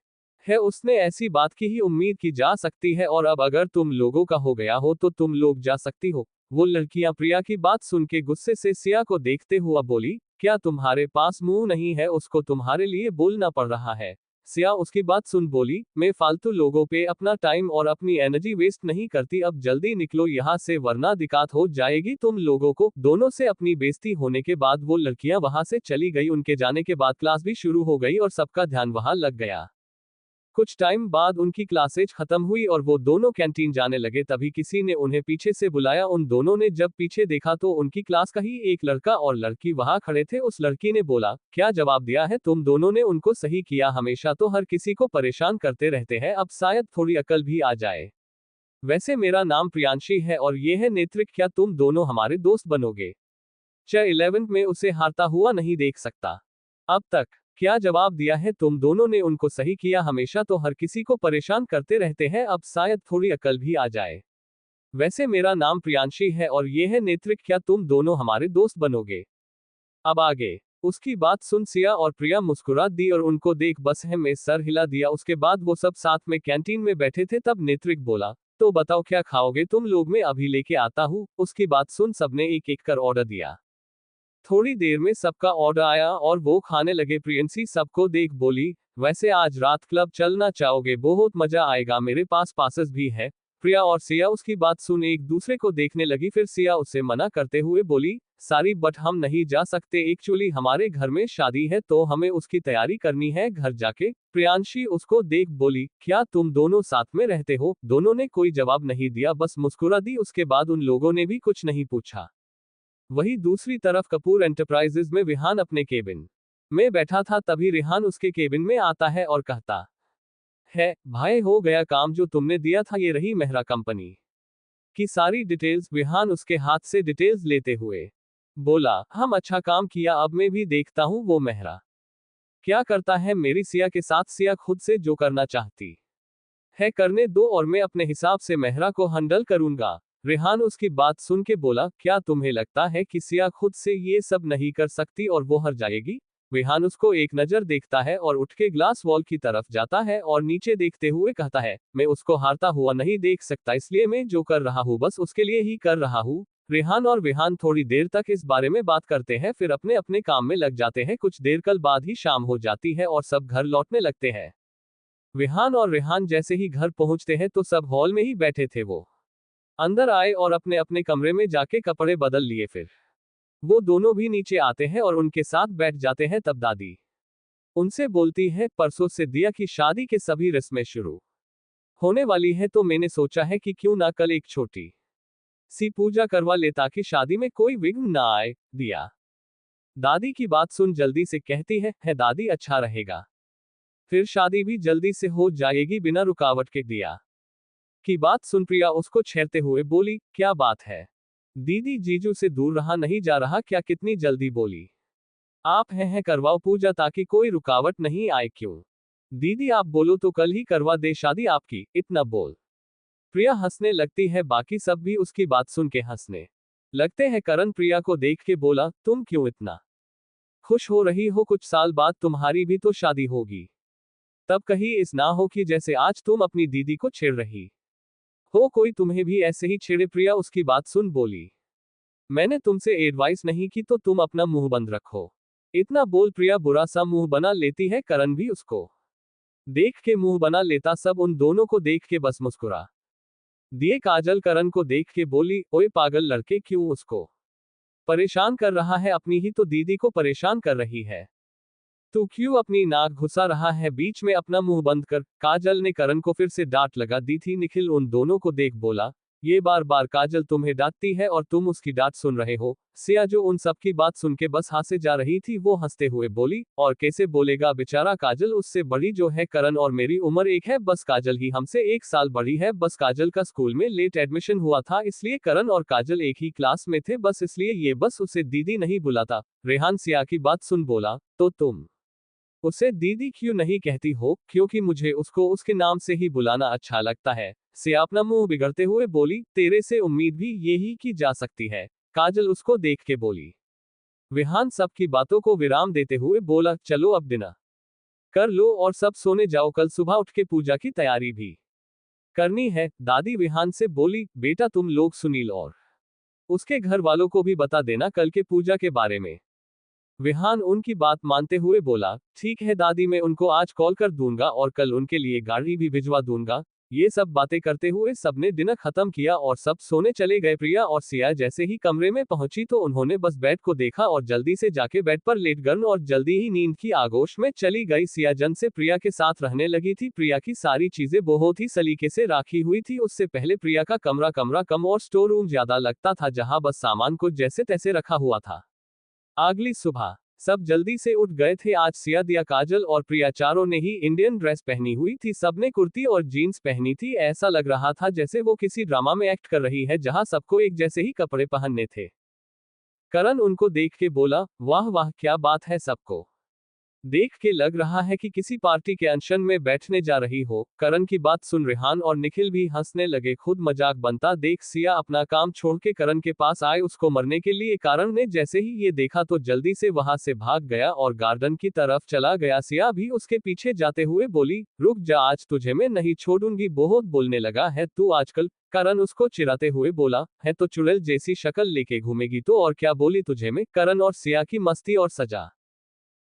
है, उसने ऐसी बात की ही उम्मीद की जा सकती है, और अब अगर तुम लोगों का हो गया हो तो तुम लोग जा सकती हो। वो लड़कियां प्रिया की बात सुन के गुस्से से सिया को देखते हुआ बोली, क्या तुम्हारे पास मुंह नहीं है, उसको तुम्हारे लिए बोलना पड़ रहा है। सिया उसकी बात सुन बोली, मैं फालतू लोगों पे अपना टाइम और अपनी एनर्जी वेस्ट नहीं करती, अब जल्दी निकलो यहाँ से वरना दिक्कत हो जाएगी तुम लोगों को। दोनों से अपनी बेइज्जती होने के बाद वो लड़कियां वहां से चली गई। उनके जाने के बाद क्लास भी शुरू हो गई और सबका ध्यान वहां लग गया। कुछ टाइम बाद उनकी क्लासेज खत्म हुई और वो दोनों कैंटीन जाने लगे। तभी किसी ने उन्हें पीछे से बुलाया। उन दोनों ने जब पीछे देखा तो उनकी क्लास का ही एक लड़का और लड़की वहां खड़े थे। उस लड़की ने बोला, क्या जवाब दिया है तुम दोनों ने उनको, सही किया, हमेशा तो हर किसी को परेशान करते रहते हैं, अब शायद थोड़ी अकल भी आ जाए। वैसे मेरा नाम प्रियांशी है और ये है नेत्रिक, क्या तुम दोनों हमारे दोस्त बनोगे? 11th में उसे हारता हुआ नहीं देख सकता। अब तक क्या जवाब दिया है तुम दोनों ने उनको, सही किया, हमेशा तो हर किसी को परेशान करते रहते हैं, अब शायद थोड़ी अकल भी आ जाए। वैसे मेरा नाम प्रियांशी है और ये है नेत्रिक, क्या तुम दोनों हमारे दोस्त बनोगे? अब आगे उसकी बात सुन सिया और प्रिया मुस्कुरा दी और उनको देख बस है में सर हिला दिया। उसके बाद वो सब साथ में कैंटीन में बैठे थे। तब नेत्रिक बोला, तो बताओ क्या खाओगे तुम लोग, मैं अभी लेके आता हूँ। उसकी बात सुन सबने एक एक कर ऑर्डर दिया। थोड़ी देर में सबका ऑर्डर आया और वो खाने लगे। प्रियंसी सबको देख बोली, वैसे आज रात क्लब चलना चाहोगे? बहुत मजा आएगा, मेरे पास पासेस भी है। प्रिया और सिया उसकी बात सुन एक दूसरे को देखने लगी। फिर सिया उसे मना करते हुए बोली, सारी बट हम नहीं जा सकते, एक्चुअली हमारे घर में शादी है तो हमें उसकी तैयारी करनी है घर जाके। प्रियांशी उसको देख बोली, क्या तुम दोनों साथ में रहते हो? दोनों ने कोई जवाब नहीं दिया, बस मुस्कुरा दी। उसके बाद उन लोगों ने भी कुछ नहीं पूछा। वहीं दूसरी तरफ कपूर एंटरप्राइजेज में विहान अपने केबिन में बैठा था। तभी रेहान उसके केबिन में आता है और कहता है, भाई हो गया काम जो तुमने दिया था, ये रही मेहरा कंपनी की सारी डिटेल्स। विहान उसके हाथ से डिटेल्स लेते हुए बोला, हम अच्छा काम किया, अब मैं भी देखता हूँ वो मेहरा क्या करता है मेरी सिया के साथ। सिया खुद से जो करना चाहती है करने दो और मैं अपने हिसाब से मेहरा को हैंडल करूंगा। रेहान उसकी बात सुन के बोला, क्या तुम्हें लगता है कि सिया खुद से ये सब नहीं कर सकती और वो हार जाएगी? रेहान उसको एक नजर देखता है और उठ के ग्लास वॉल की तरफ जाता है और नीचे देखते हुए कहता है, मैं उसको हारता हुआ नहीं देख सकता, इसलिए मैं जो कर रहा हूँ बस उसके लिए ही कर रहा हूँ। रेहान और विहान थोड़ी देर तक इस बारे में बात करते हैं, फिर अपने अपने काम में लग जाते हैं। कुछ देर कल बाद ही शाम हो जाती है और सब घर लौटने लगते हैं। विहान और रेहान जैसे ही घर पहुंचते हैं तो सब हॉल में ही बैठे थे। वो अंदर आए और अपने अपने कमरे में जाके कपड़े बदल लिए। फिर वो दोनों भी नीचे आते हैं और उनके साथ बैठ जाते हैं। तब दादी उनसे बोलती है, परसों से दिया की शादी के सभी रस्में शुरू होने वाली है, तो मैंने सोचा है कि क्यों ना कल एक छोटी सी पूजा करवा ले ताकि शादी में कोई विघ्न ना आए। दिया दादी की बात सुन जल्दी से कहती है दादी अच्छा रहेगा। फिर शादी भी जल्दी से हो जाएगी बिना रुकावट के। दिया की बात सुन प्रिया उसको छेड़ते हुए बोली, क्या बात है दीदी, जीजू से दूर रहा नहीं जा रहा क्या? कितनी जल्दी बोली। आप हैं करवाओ पूजा ताकि कोई रुकावट नहीं आए। क्यों दीदी आप बोलो तो कल ही करवा दे शादी आपकी, इतना बोल। प्रिया हंसने लगती है, बाकी सब भी उसकी बात सुन के हंसने लगते हैं। करण प्रिया को देख के बोला, तुम क्यों इतना खुश हो रही हो? कुछ साल बाद तुम्हारी भी तो शादी होगी, तब कहीं इस ना हो कि जैसे आज तुम अपनी दीदी को छेड़ रही हो कोई तुम्हें भी ऐसे ही छेड़े। प्रिया उसकी बात सुन बोली, मैंने तुमसे एडवाइस नहीं की तो तुम अपना मुंह बंद रखो। इतना बोल प्रिया बुरा सा मुंह बना लेती है। करण भी उसको देख के मुंह बना लेता। सब उन दोनों को देख के बस मुस्कुरा दिए। काजल करण को देख के बोली, ओए पागल लड़के, क्यों उसको परेशान कर रहा है? अपनी ही तो दीदी को परेशान कर रही है, तू क्यों अपनी नाक घुसा रहा है बीच में? अपना मुंह बंद कर। काजल ने करण को फिर से डांट लगा दी थी। निखिल उन दोनों को देख बोला, ये बार बार काजल तुम्हें डांटती है और तुम उसकी डांट सुन रहे हो। सिया जो उन सब की बात सुन के बस हंसे जा रही थी, वो हंसते हुए बोली, और कैसे बोलेगा बेचारा, काजल उससे बड़ी जो है करण, और मेरी उम्र एक है बस, काजल ही हमसे 1 साल बड़ी है बस। काजल का स्कूल में लेट एडमिशन हुआ था इसलिए करण और काजल एक ही क्लास में थे बस, इसलिए ये बस उसे दीदी नहीं बुलाता। रेहान सिया की बात सुन बोला, तो तुम उसे दीदी क्यों नहीं कहती हो? क्योंकि मुझे उसको उसके नाम से ही बुलाना अच्छा लगता है। सिया अपना मुंह बिगड़ते हुए बोली, तेरे से उम्मीद भी यही की जा सकती है। काजल उसको देख के बोली। विहान सबकी बातों को विराम देते हुए बोला, चलो अब डिनर कर लो और सब सोने जाओ, कल सुबह उठ के पूजा की तैयारी भी करनी है। दादी विहान से बोली, बेटा तुम लोग सुनील और उसके घर वालों को भी बता देना कल के पूजा के बारे में। विहान उनकी बात मानते हुए बोला, ठीक है दादी, मैं उनको आज कॉल कर दूंगा और कल उनके लिए गाड़ी भी भिजवा दूंगा। ये सब बातें करते हुए सबने डिनर खत्म किया और सब सोने चले गए। प्रिया और सिया जैसे ही कमरे में पहुंची तो उन्होंने बस बेड को देखा और जल्दी से जाके बेड पर लेट गई और जल्दी ही नींद की आगोश में चली गई। सिया जन से प्रिया के साथ रहने लगी थी। प्रिया की सारी चीजें बहुत ही सलीके से राखी हुई थी। उससे पहले प्रिया का कमरा कम और स्टोर रूम ज्यादा लगता था, जहां बस सामान को जैसे तैसे रखा हुआ था। अगली सुबह सब जल्दी से उठ गए थे। आज सिया, दिया, काजल और प्रिया चारों ने ही इंडियन ड्रेस पहनी हुई थी। सबने कुर्ती और जीन्स पहनी थी। ऐसा लग रहा था जैसे वो किसी ड्रामा में एक्ट कर रही है जहां सबको एक जैसे ही कपड़े पहनने थे। करण उनको देख के बोला, वाह वाह क्या बात है, सबको देख के लग रहा है कि किसी पार्टी के अनशन में बैठने जा रही हो। करण की बात सुन रेहान और निखिल भी हंसने लगे। खुद मजाक बनता देख सिया अपना काम छोड़ के करण के पास आए उसको मरने के लिए। करण ने जैसे ही ये देखा तो जल्दी से वहां से भाग गया और गार्डन की तरफ चला गया। सिया भी उसके पीछे जाते हुए बोली, रुक जा, आज तुझे मैं नहीं छोड़ूंगी, बहुत बोलने लगा है तू आजकल। करण उसको चिढ़ाते हुए बोला, है तो चुड़ैल जैसी शक्ल लेके घूमेगी तो और क्या बोली तुझे मैं। करण और सिया की मस्ती और सजा।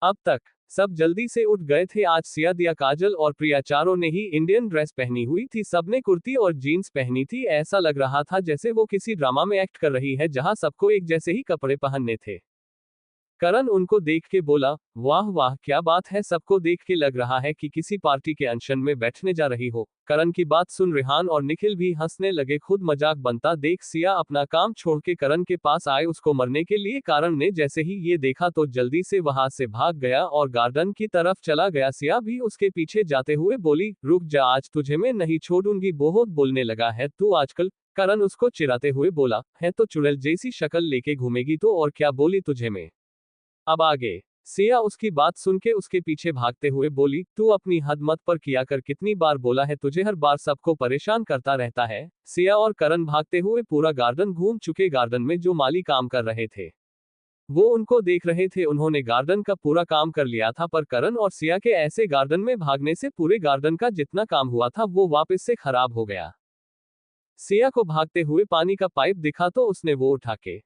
अब तक सब जल्दी से उठ गए थे। आज सिया, दिया, काजल और प्रिया चारों ने ही इंडियन ड्रेस पहनी हुई थी। सबने कुर्ती और जीन्स पहनी थी। ऐसा लग रहा था जैसे वो किसी ड्रामा में एक्ट कर रही है जहां सबको एक जैसे ही कपड़े पहनने थे। करण उनको देख के बोला, वाह वाह क्या बात है, सबको देख के लग रहा है कि किसी पार्टी के अनशन में बैठने जा रही हो। करण की बात सुन रेहान और निखिल भी हंसने लगे। खुद मजाक बनता देख सिया अपना काम छोड़ के करण के पास आए उसको मरने के लिए। करण ने जैसे ही ये देखा तो जल्दी से वहां से भाग गया और गार्डन की तरफ चला गया। सिया भी उसके पीछे जाते हुए बोली, रुक जा, आज तुझे मैं नहीं छोड़ूंगी, बहुत बोलने लगा है तू आजकल। करण उसको चिढ़ाते हुए बोला, है तो चुड़ैल जैसी शक्ल लेके घूमेगी तो और क्या बोली तुझे मैं। अब आगे सिया उसकी बात सुन के उसके पीछे भागते हुए बोली, तू अपनी हद मत पर किया कर, कितनी बार बोला है तुझे, हर बार सबको परेशान करता रहता है। सिया और करण भागते हुए पूरा गार्डन घूम चुके। गार्डन में जो माली काम कर रहे थे वो उनको देख रहे थे। उन्होंने गार्डन का पूरा काम कर लिया था, पर करण और सिया के ऐसे गार्डन में भागने से पूरे गार्डन का जितना काम हुआ था वो वापस से खराब हो गया। सिया को भागते हुए पानी का पाइप दिखा तो उसने वो उठा के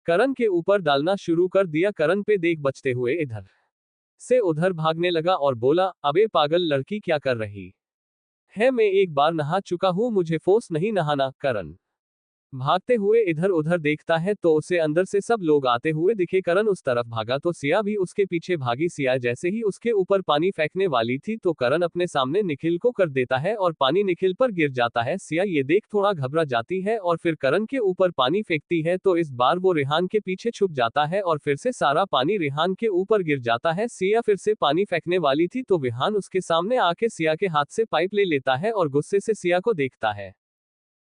करण के ऊपर डालना शुरू कर दिया। करण पे देख बचते हुए इधर से उधर भागने लगा और बोला, अबे पागल लड़की क्या कर रही है, मैं एक बार नहा चुका हूं, मुझे फोर्स नहीं नहाना। करण भागते हुए इधर उधर देखता है तो उसे अंदर से सब लोग आते हुए दिखे। करण उस तरफ भागा तो सिया भी उसके पीछे भागी। सिया जैसे ही उसके ऊपर पानी फेंकने वाली थी तो करण अपने सामने निखिल को कर देता है और पानी निखिल पर गिर जाता है। सिया ये देख थोड़ा घबरा जाती है और फिर करण के ऊपर पानी फेंकती है तो इस बार वो रेहान के पीछे छुप जाता है और फिर से सारा पानी रेहान के ऊपर गिर जाता है। सिया फिर से पानी फेंकने वाली थी तो रेहान उसके सामने आके सिया के हाथ से पाइप ले लेता है और गुस्से से सिया को देखता है।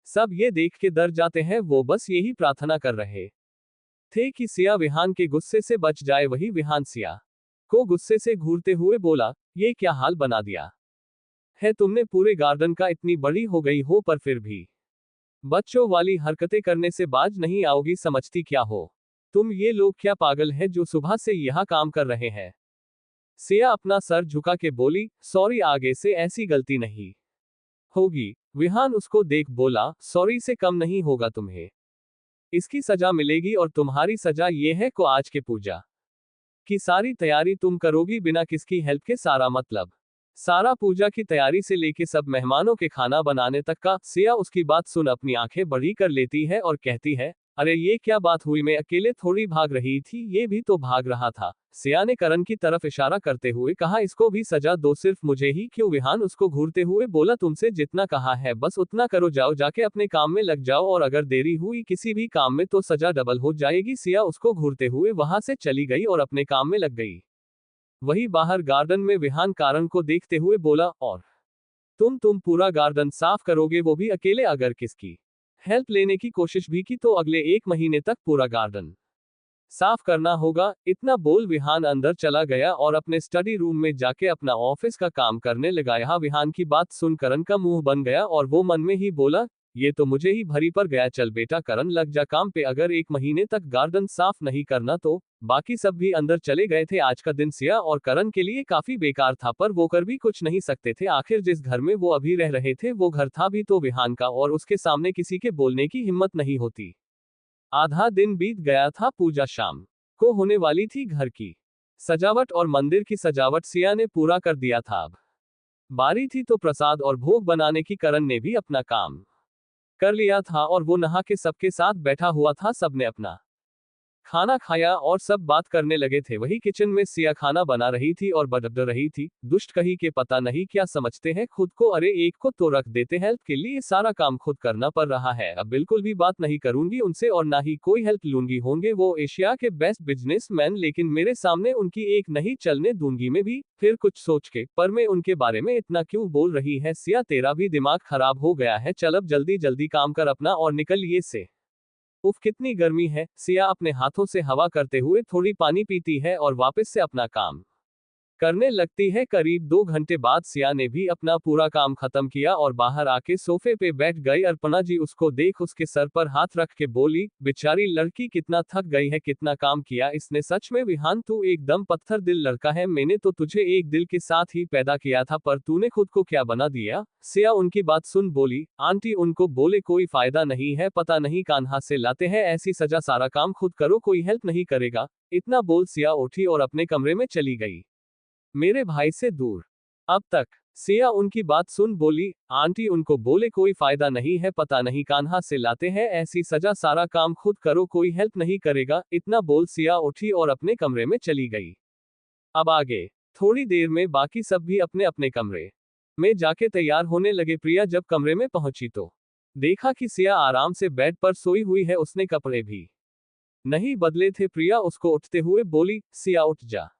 सब ये देख के डर जाते हैं। वो बस यही प्रार्थना कर रहे थे कि सिया विहान के गुस्से से बच जाए। वही विहान सिया को गुस्से से घूरते हुए बोला, ये क्या हाल बना दिया है तुमने पूरे गार्डन का, इतनी बड़ी हो गई हो पर फिर भी बच्चों वाली हरकतें करने से बाज नहीं आओगी, समझती क्या हो तुम? ये लोग क्या पागल है जो सुबह से यह काम कर रहे हैं? सिया अपना सर झुका के बोली, सॉरी, आगे से ऐसी गलती नहीं होगी। विहान उसको देख बोला, सॉरी से कम नहीं होगा तुम्हें, इसकी सजा मिलेगी और तुम्हारी सजा ये है को आज के पूजा की सारी तैयारी तुम करोगी बिना किसकी हेल्प के। सारा मतलब सारा पूजा की तैयारी से लेके सब मेहमानों के खाना बनाने तक का। सिया उसकी बात सुन अपनी आंखें बड़ी कर लेती है और कहती है, अरे ये क्या बात हुई, मैं अकेले थोड़ी भाग रही थी, ये भी तो भाग रहा था। सिया ने करण की तरफ इशारा करते हुए कहा, इसको भी सजा दो, सिर्फ मुझे ही क्यों? विहान उसको घूरते हुए बोला, तुमसे जितना कहा है बस उतना करो, जाओ जाके अपने काम में लग जाओ और अगर देरी हुई किसी भी काम में तो सजा डबल हो जाएगी। सिया उसको घूरते हुए वहां से चली गई और अपने काम में लग गई। वही बाहर गार्डन में विहान कारण को देखते हुए बोला, और तुम पूरा गार्डन साफ करोगे, वो भी अकेले? अगर किसकी हेल्प लेने की कोशिश भी की तो अगले 1 महीने तक पूरा गार्डन साफ करना होगा। इतना बोल विहान अंदर चला गया और अपने स्टडी रूम में जाके अपना ऑफिस का काम करने लगा। यहाँ विहान की बात सुन करण का मुंह बन गया और वो मन में ही बोला, ये तो मुझे ही भरी पर गया। चल बेटा करण, लग जा काम पे, अगर 1 महीने तक गार्डन साफ नहीं करना तो। बाकी सब भी अंदर चले गए थे। आज का दिन सिया और करण के लिए काफी बेकार था, पर वो कर भी कुछ नहीं सकते थे। आखिर जिस घर में वो अभी रह रहे थे वो घर था भी तो विहान का, और उसके सामने किसी के बोलने की हिम्मत नहीं होती। आधा दिन बीत गया था। पूजा शाम को होने वाली थी। घर की सजावट और मंदिर की सजावट सिया ने पूरा कर दिया था। अब बारी थी तो प्रसाद और भोग बनाने की। करण ने भी अपना काम कर लिया था और वो नहा के सबके साथ बैठा हुआ था। सबने अपना खाना खाया और सब बात करने लगे थे। वही किचन में सिया खाना बना रही थी और बड़बड़ रही थी, दुष्ट कहीं के पता नहीं क्या समझते हैं खुद को, अरे एक को तो रख देते, हेल्प के लिए सारा काम खुद करना पड़ रहा है। अब बिल्कुल भी बात नहीं करूंगी उनसे और ना ही कोई हेल्प लूंगी। होंगे वो एशिया के बेस्ट बिजनेसमैन, लेकिन मेरे सामने उनकी एक नहीं चलने दूंगी मैं भी। फिर कुछ सोच के, पर मैं उनके बारे में इतना क्यों बोल रही है? सिया तेरा भी दिमाग खराब हो गया है, चल अब जल्दी जल्दी काम कर अपना और निकल ये से। उफ कितनी गर्मी है। सिया अपने हाथों से हवा करते हुए थोड़ी पानी पीती है और वापस से अपना काम करने लगती है। करीब 2 घंटे बाद सिया ने भी अपना पूरा काम खत्म किया और बाहर आके सोफे पे बैठ गई। अर्पणा जी उसको देख उसके सर पर हाथ रख के बोली, बेचारी लड़की कितना थक गई है, कितना काम किया इसने। सच में विहान तू एकदम पत्थर दिल लड़का है, मैंने तो तुझे एक दिल के साथ ही पैदा किया था, पर तूने खुद को क्या बना दिया। सिया उनकी बात सुन बोली, आंटी उनको बोले कोई फायदा नहीं है, पता नहीं कान्हा से लाते हैं ऐसी सजा, सारा काम खुद करो, कोई हेल्प नहीं करेगा। इतना बोल सिया उठी और अपने कमरे में चली गई, मेरे भाई से दूर। अब तक सिया उनकी बात सुन बोली, आंटी उनको बोले कोई फायदा नहीं है, पता नहीं कान्हा से लाते हैं ऐसी सजा, सारा काम खुद करो, कोई हेल्प नहीं करेगा। इतना बोल सिया उठी और अपने कमरे में चली गई। अब आगे थोड़ी देर में बाकी सब भी अपने अपने कमरे में जाके तैयार होने लगे। प्रिया जब कमरे में पहुंची तो देखा कि सिया आराम से बेड पर सोई हुई है, उसने कपड़े भी नहीं बदले थे। प्रिया उसको उठते हुए बोली, सिया उठ जा,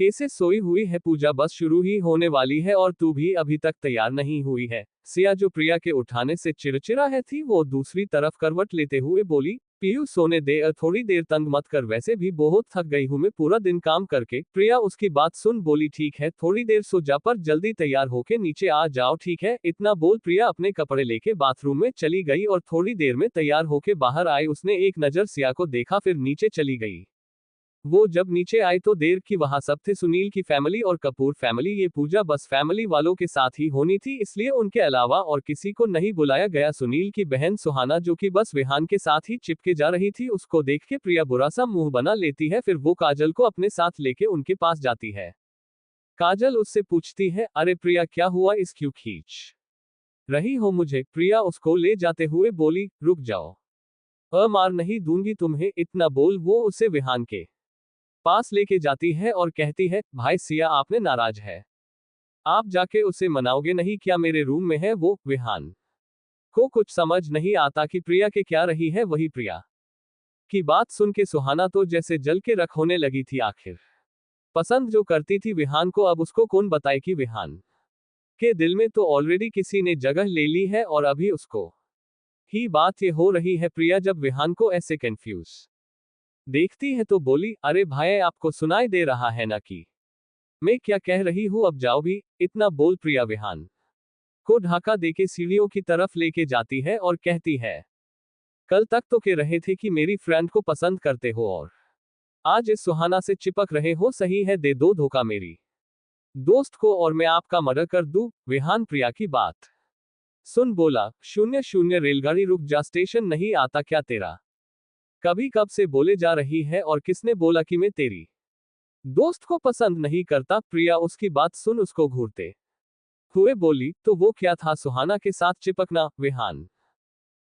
कैसे सोई हुई है, पूजा बस शुरू ही होने वाली है और तू भी अभी तक तैयार नहीं हुई है। सिया जो प्रिया के उठाने से चिड़चिड़ा है थी, वो दूसरी तरफ करवट लेते हुए बोली, पीयू सोने दे, थोड़ी देर तंग मत कर, वैसे भी बहुत थक गई हूं मैं पूरा दिन काम करके। प्रिया उसकी बात सुन बोली, ठीक है थोड़ी देर सो जा, पर जल्दी तैयार होके नीचे आ जाओ, ठीक है। इतना बोल प्रिया अपने कपड़े लेके बाथरूम में चली गई और थोड़ी देर में तैयार होके बाहर आई। उसने एक नजर सिया को देखा, फिर नीचे चली गई। वो जब नीचे आई तो देर की वहां सब थे, सुनील की फैमिली और कपूर फैमिली। ये पूजा बस फैमिली वालों के साथ ही होनी थी, इसलिए उनके अलावा और किसी को नहीं बुलाया गया। सुनील की बहन सुहाना जो कि बस विहान के साथ ही चिपके जा रही थी, उसको देख के प्रिया बुरा सा मुंह बना लेती है। फिर वो काजल को अपने साथ लेके उनके पास जाती है। काजल उससे पूछती है, अरे प्रिया क्या हुआ, इस क्यों खींच रही हो मुझे? प्रिया उसको ले जाते हुए बोली, रुक जाओ, मार नहीं दूंगी तुम्हें, इतना बोल वो उसे विहान के पास लेके जाती है और कहती है, भाई सिया आपने नाराज है, आप जाके उसे मनाओगे नहीं क्या, मेरे रूम में है वो। विहान को कुछ समझ नहीं आता कि प्रिया के क्या रही है वही। प्रिया की बात सुन के सुहाना तो जैसे जल के रख होने लगी थी। आखिर पसंद जो करती थी विहान को, अब उसको कौन बताए कि विहान के दिल में तो ऑलरेडी किसी ने जगह ले ली है और अभी उसको ही बात ये हो रही है। प्रिया जब विहान को ऐसे कंफ्यूज देखती है तो बोली, अरे भाई आपको सुनाई दे रहा है ना कि मैं क्या कह रही हूं, अब जाओ भी। इतना बोल प्रिया विहान को ढाका देके सीढ़ियों की तरफ लेके जाती है और कहती है, कल तक तो कह रहे थे कि मेरी फ्रेंड को पसंद करते हो और आज इस सुहाना से चिपक रहे हो, सही है दे दो धोखा मेरी दोस्त को और मैं आपका मर्डर कर दूं। विहान प्रिया की बात सुन बोला, 00 रेलगाड़ी रुक जा, स्टेशन नहीं आता क्या तेरा, कभी कब से बोले जा रही है और किसने बोला कि मैं तेरी दोस्त को पसंद नहीं करता। प्रिया उसकी बात सुन उसको घूरते हुए बोली, तो वो क्या था सुहाना के साथ चिपकना। विहान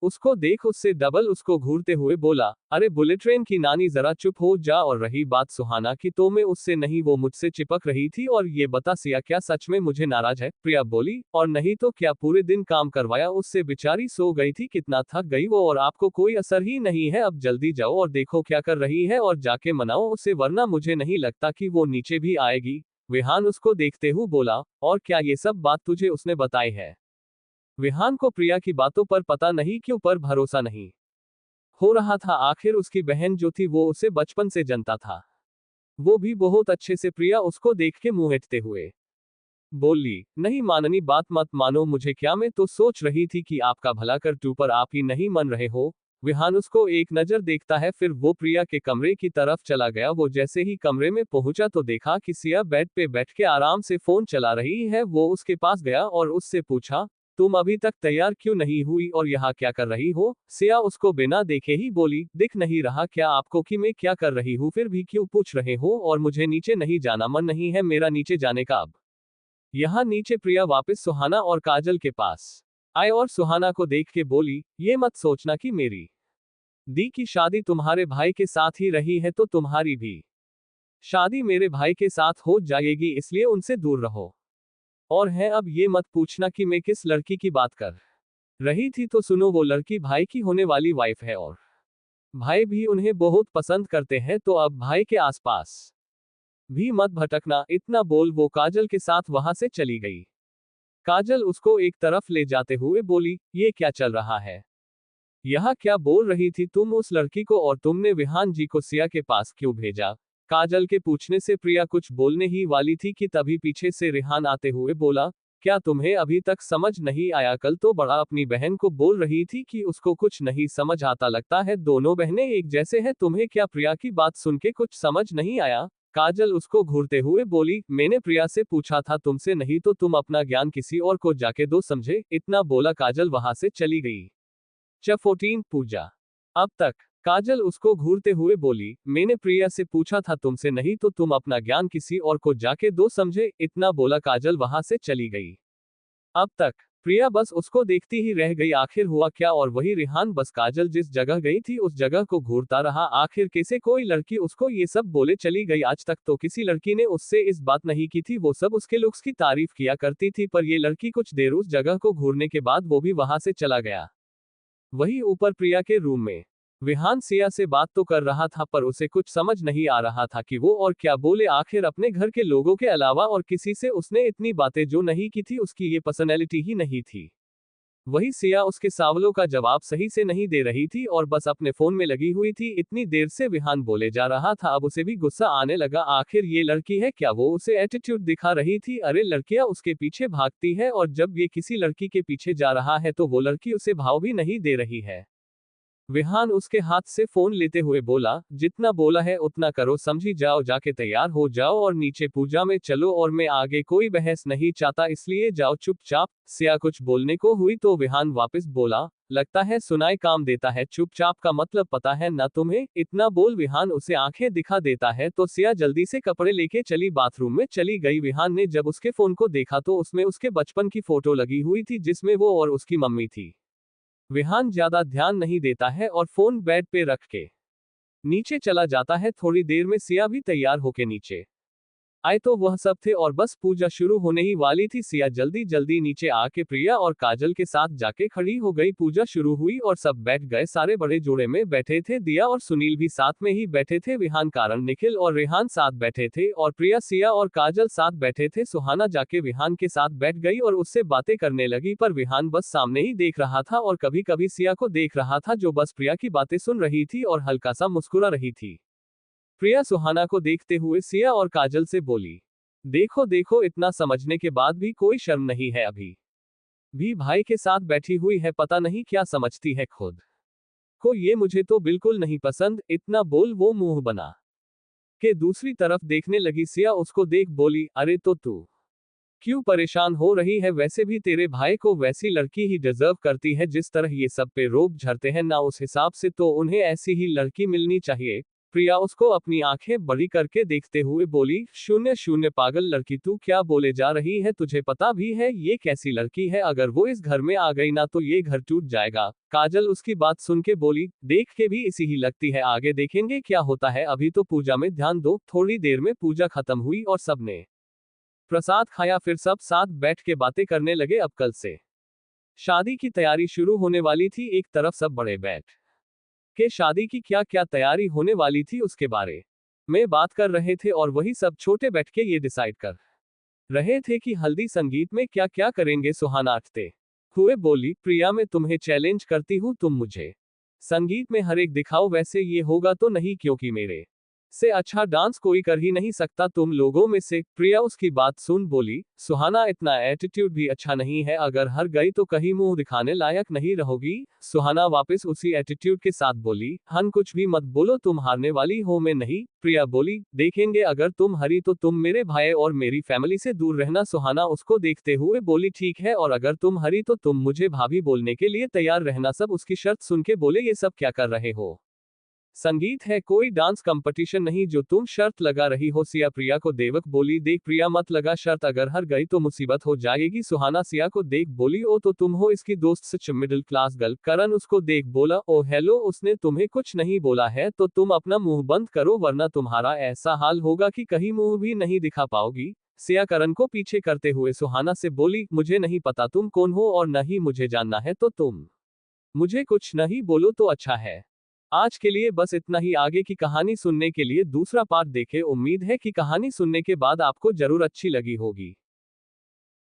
उसको देख उससे डबल उसको घूरते हुए बोला, अरे बुलेट ट्रेन की नानी जरा चुप हो जा, और रही बात सुहाना की तो मैं उससे नहीं, वो मुझसे चिपक रही थी। और ये बता सिया क्या सच में मुझे नाराज है। प्रिया बोली, और नहीं तो क्या, पूरे दिन काम करवाया उससे, बेचारी सो गई थी, कितना थक गई वो, और आपको कोई असर ही नहीं है। अब जल्दी जाओ और देखो क्या कर रही है और जाके मनाओ उसे, वरना मुझे नहीं लगता कि वो नीचे भी आएगी। विहान उसको देखते हुए बोला, और क्या ये सब बात तुझे उसने बताई है। विहान को प्रिया की बातों पर पता नहीं क्यों पर भरोसा नहीं हो रहा था। आखिर उसकी बहन जो थी वो उसे बचपन से जानता था, वो भी बहुत अच्छे से। प्रिया उसको देख के मुंह ऐंठते हुए बोली, नहीं माननी बात मत मानो मुझे क्या, मैं तो सोच रही थी कि आपका भला कर टू पर आप ही नहीं मन रहे हो। विहान उसको एक नजर देखता है, फिर वो प्रिया के कमरे की तरफ चला गया। वो जैसे ही कमरे में पहुंचा तो देखा कि सिया बेड पे बैठ के आराम से फोन चला रही है। वो उसके पास गया और उससे पूछा, तुम अभी तक तैयार क्यों नहीं हुई और यहाँ क्या कर रही हो। सिया उसको बिना देखे ही बोली, दिख नहीं रहा क्या आपको कि मैं क्या कर रही हूँ, फिर भी क्यों पूछ रहे हो, और मुझे नीचे नहीं जाना, मन नहीं है मेरा नीचे जाने का अब। यहाँ नीचे प्रिया वापस सुहाना और काजल के पास आए और सुहाना को देख के बोली, ये मत सोचना कि मेरी दी की शादी तुम्हारे भाई के साथ ही रही है तो तुम्हारी भी शादी मेरे भाई के साथ हो जाएगी, इसलिए उनसे दूर रहो। और है अब ये मत पूछना कि मैं किस लड़की की बात कर रही थी, तो सुनो, वो लड़की भाई की होने वाली वाइफ है और भाई भी उन्हें बहुत पसंद करते हैं, तो अब भाई के आसपास भी मत भटकना। इतना बोल वो काजल के साथ वहां से चली गई। काजल उसको एक तरफ ले जाते हुए बोली, ये क्या चल रहा है, यह क्या बोल रही थी तुम उस लड़की को, और तुमने विहान जी को सिया के पास क्यों भेजा। काजल के पूछने से प्रिया कुछ बोलने ही वाली थी कि तभी पीछे से रिहान आते हुए बोला, क्या तुम्हें अभी तक समझ नहीं आया, कल तो बड़ा अपनी बहन को बोल रही थी कि उसको कुछ नहीं समझ आता, लगता है दोनों बहनें एक जैसे हैं, तुम्हें क्या प्रिया की बात सुन के कुछ समझ नहीं आया। काजल उसको घूरते हुए बोली, मैंने प्रिया से पूछा था तुमसे, नहीं तो तुम अपना ज्ञान किसी और को जाके दो समझे। इतना बोला काजल वहां से चली गई। चैप्टर 14 पूजा। अब तक काजल उसको घूरते हुए बोली, मैंने प्रिया से पूछा था तुमसे, नहीं तो तुम अपना ज्ञान किसी और को जाके दो समझे। इतना बोला काजल वहां से चली गई। अब तक प्रिया बस उसको देखती ही रह गई, आखिर हुआ क्या। और वही रिहान बस काजल जिस जगह गई थी उस जगह को घूरता रहा। आखिर कैसे कोई लड़की उसको ये सब बोले चली गई। आज तक तो किसी लड़की ने उससे इस बात नहीं की थी, वो सब उसके लुक्स की तारीफ किया करती थी, पर ये लड़की कुछ देर उस जगह को घूरने के बाद वो भी वहां से चला गया। वही ऊपर प्रिया के रूम में विहान सिया से बात तो कर रहा था, पर उसे कुछ समझ नहीं आ रहा था कि वो और क्या बोले। आखिर अपने घर के लोगों के अलावा और किसी से उसने इतनी बातें जो नहीं की थी, उसकी ये पर्सनैलिटी ही नहीं थी। वही सिया उसके सवालों का जवाब सही से नहीं दे रही थी और बस अपने फोन में लगी हुई थी। इतनी देर से विहान बोले जा रहा था, अब उसे भी गुस्सा आने लगा। आखिर ये लड़की है क्या, वो उसे एटीट्यूड दिखा रही थी। अरे लड़कियां उसके पीछे भागती है, और जब ये किसी लड़की के पीछे जा रहा है तो वो लड़की उसे भाव भी नहीं दे रही है। विहान उसके हाथ से फोन लेते हुए बोला, जितना बोला है उतना करो, समझी, जाओ जाके तैयार हो जाओ और नीचे पूजा में चलो, और मैं आगे कोई बहस नहीं चाहता, इसलिए जाओ चुपचाप। सिया कुछ बोलने को हुई तो विहान वापस बोला, लगता है सुनाई काम देता है, चुपचाप का मतलब पता है ना तुम्हें। इतना बोल विहान उसे आंखें दिखा देता है तो सिया जल्दी से कपड़े लेके चली बाथरूम में चली गई। विहान ने जब उसके फोन को देखा तो उसमें उसके बचपन की फोटो लगी हुई थी जिसमें वो और उसकी मम्मी थी। विहान ज्यादा ध्यान नहीं देता है और फोन बेड पे रख के नीचे चला जाता है। थोड़ी देर में सिया भी तैयार होके नीचे आए तो वह सब थे और बस पूजा शुरू होने ही वाली थी। सिया जल्दी जल्दी नीचे आके प्रिया और काजल के साथ जाके खड़ी हो गई। पूजा शुरू हुई और सब बैठ गए। सारे बड़े जोड़े में बैठे थे। दिया और सुनील भी साथ में ही बैठे थे। विहान, कारण, निखिल और रेहान साथ बैठे थे और प्रिया, सिया और काजल साथ बैठे थे। सुहाना जाके विहान के साथ बैठ गई और उससे बातें करने लगी, पर विहान बस सामने ही देख रहा था और कभी कभी सिया को देख रहा था, जो बस प्रिया की बातें सुन रही थी और हल्का सा मुस्कुरा रही थी। प्रिया सुहाना को देखते हुए सिया और काजल से बोली, देखो देखो, इतना समझने के बाद भी कोई शर्म नहीं है। अभी भी भाई के साथ बैठी हुई है, पता नहीं क्या समझती है खुद को। ये मुझे तो बिल्कुल नहीं पसंद। इतना बोल वो मुंह बना के दूसरी तरफ देखने लगी। सिया उसको देख बोली, अरे तो तू क्यों परेशान हो रही है? वैसे भी तेरे भाई को वैसी लड़की ही डिजर्व करती है। जिस तरह ये सब पे रोब झरते हैं ना, उस हिसाब से तो उन्हें ऐसी ही लड़की मिलनी चाहिए। प्रिया उसको अपनी आंखें बड़ी करके देखते हुए बोली, शून्य शून्य, पागल लड़की, तू क्या बोले जा रही है? तुझे पता भी है ये कैसी लड़की है? अगर वो इस घर में आ गई ना तो ये घर टूट जाएगा। काजल उसकी बात सुन के बोली, देख के भी इसी ही लगती है, आगे देखेंगे क्या होता है। अभी तो पूजा में ध्यान दो। थोड़ी देर में पूजा खत्म हुई और सबने प्रसाद खाया। फिर सब साथ बैठ के बातें करने लगे। अब कल से शादी की तैयारी शुरू होने वाली थी। एक तरफ सब बड़े बैठ के शादी की क्या क्या तैयारी होने वाली थी उसके बारे में बात कर रहे थे और वही सब छोटे बैठ के ये डिसाइड कर रहे थे कि हल्दी संगीत में क्या क्या करेंगे। सुहाना अटते हुए बोली, प्रिया, मैं तुम्हें चैलेंज करती हूँ, तुम मुझे संगीत में हर एक दिखाओ। वैसे ये होगा तो नहीं, क्योंकि मेरे से अच्छा डांस कोई कर ही नहीं सकता तुम लोगों में से। प्रिया उसकी बात सुन बोली, सुहाना, इतना एटीट्यूड भी अच्छा नहीं है। अगर हार गई तो कहीं मुंह दिखाने लायक नहीं रहोगी। सुहाना वापस उसी एटीट्यूड के साथ बोली, हन कुछ भी मत बोलो, तुम हारने वाली हो, मैं नहीं। प्रिया बोली, देखेंगे, अगर तुम हारी तो तुम मेरे भाई और मेरी फैमिली से दूर रहना। सुहाना उसको देखते हुए बोली, ठीक है, और अगर तुम हारी तो तुम मुझे भाभी बोलने के लिए तैयार रहना। सब उसकी शर्त सुन के बोले, ये सब क्या कर रहे हो? संगीत है, कोई डांस कंपटीशन नहीं जो तुम शर्त लगा रही हो। सिया प्रिया को देवक बोली, देख प्रिया, मत लगा शर्त, अगर हार गई तो मुसीबत हो जाएगी। सुहाना सिया को देख बोली, ओ तो तुम हो इसकी दोस्त, सच मिडिल क्लास गर्ल। करण उसको देख बोला, ओ हेलो, उसने तुम्हें कुछ नहीं बोला है तो तुम अपना मुंह बंद करो, वरना तुम्हारा ऐसा हाल होगा कि कहीं मुंह भी नहीं दिखा पाओगी। सिया करण को पीछे करते हुए सुहाना से बोली, मुझे नहीं पता तुम कौन हो और न ही मुझे जानना है, तो तुम मुझे कुछ नहीं बोलो तो अच्छा है। आज के लिए बस इतना ही। आगे की कहानी सुनने के लिए दूसरा पार्ट देखें। उम्मीद है कि कहानी सुनने के बाद आपको जरूर अच्छी लगी होगी।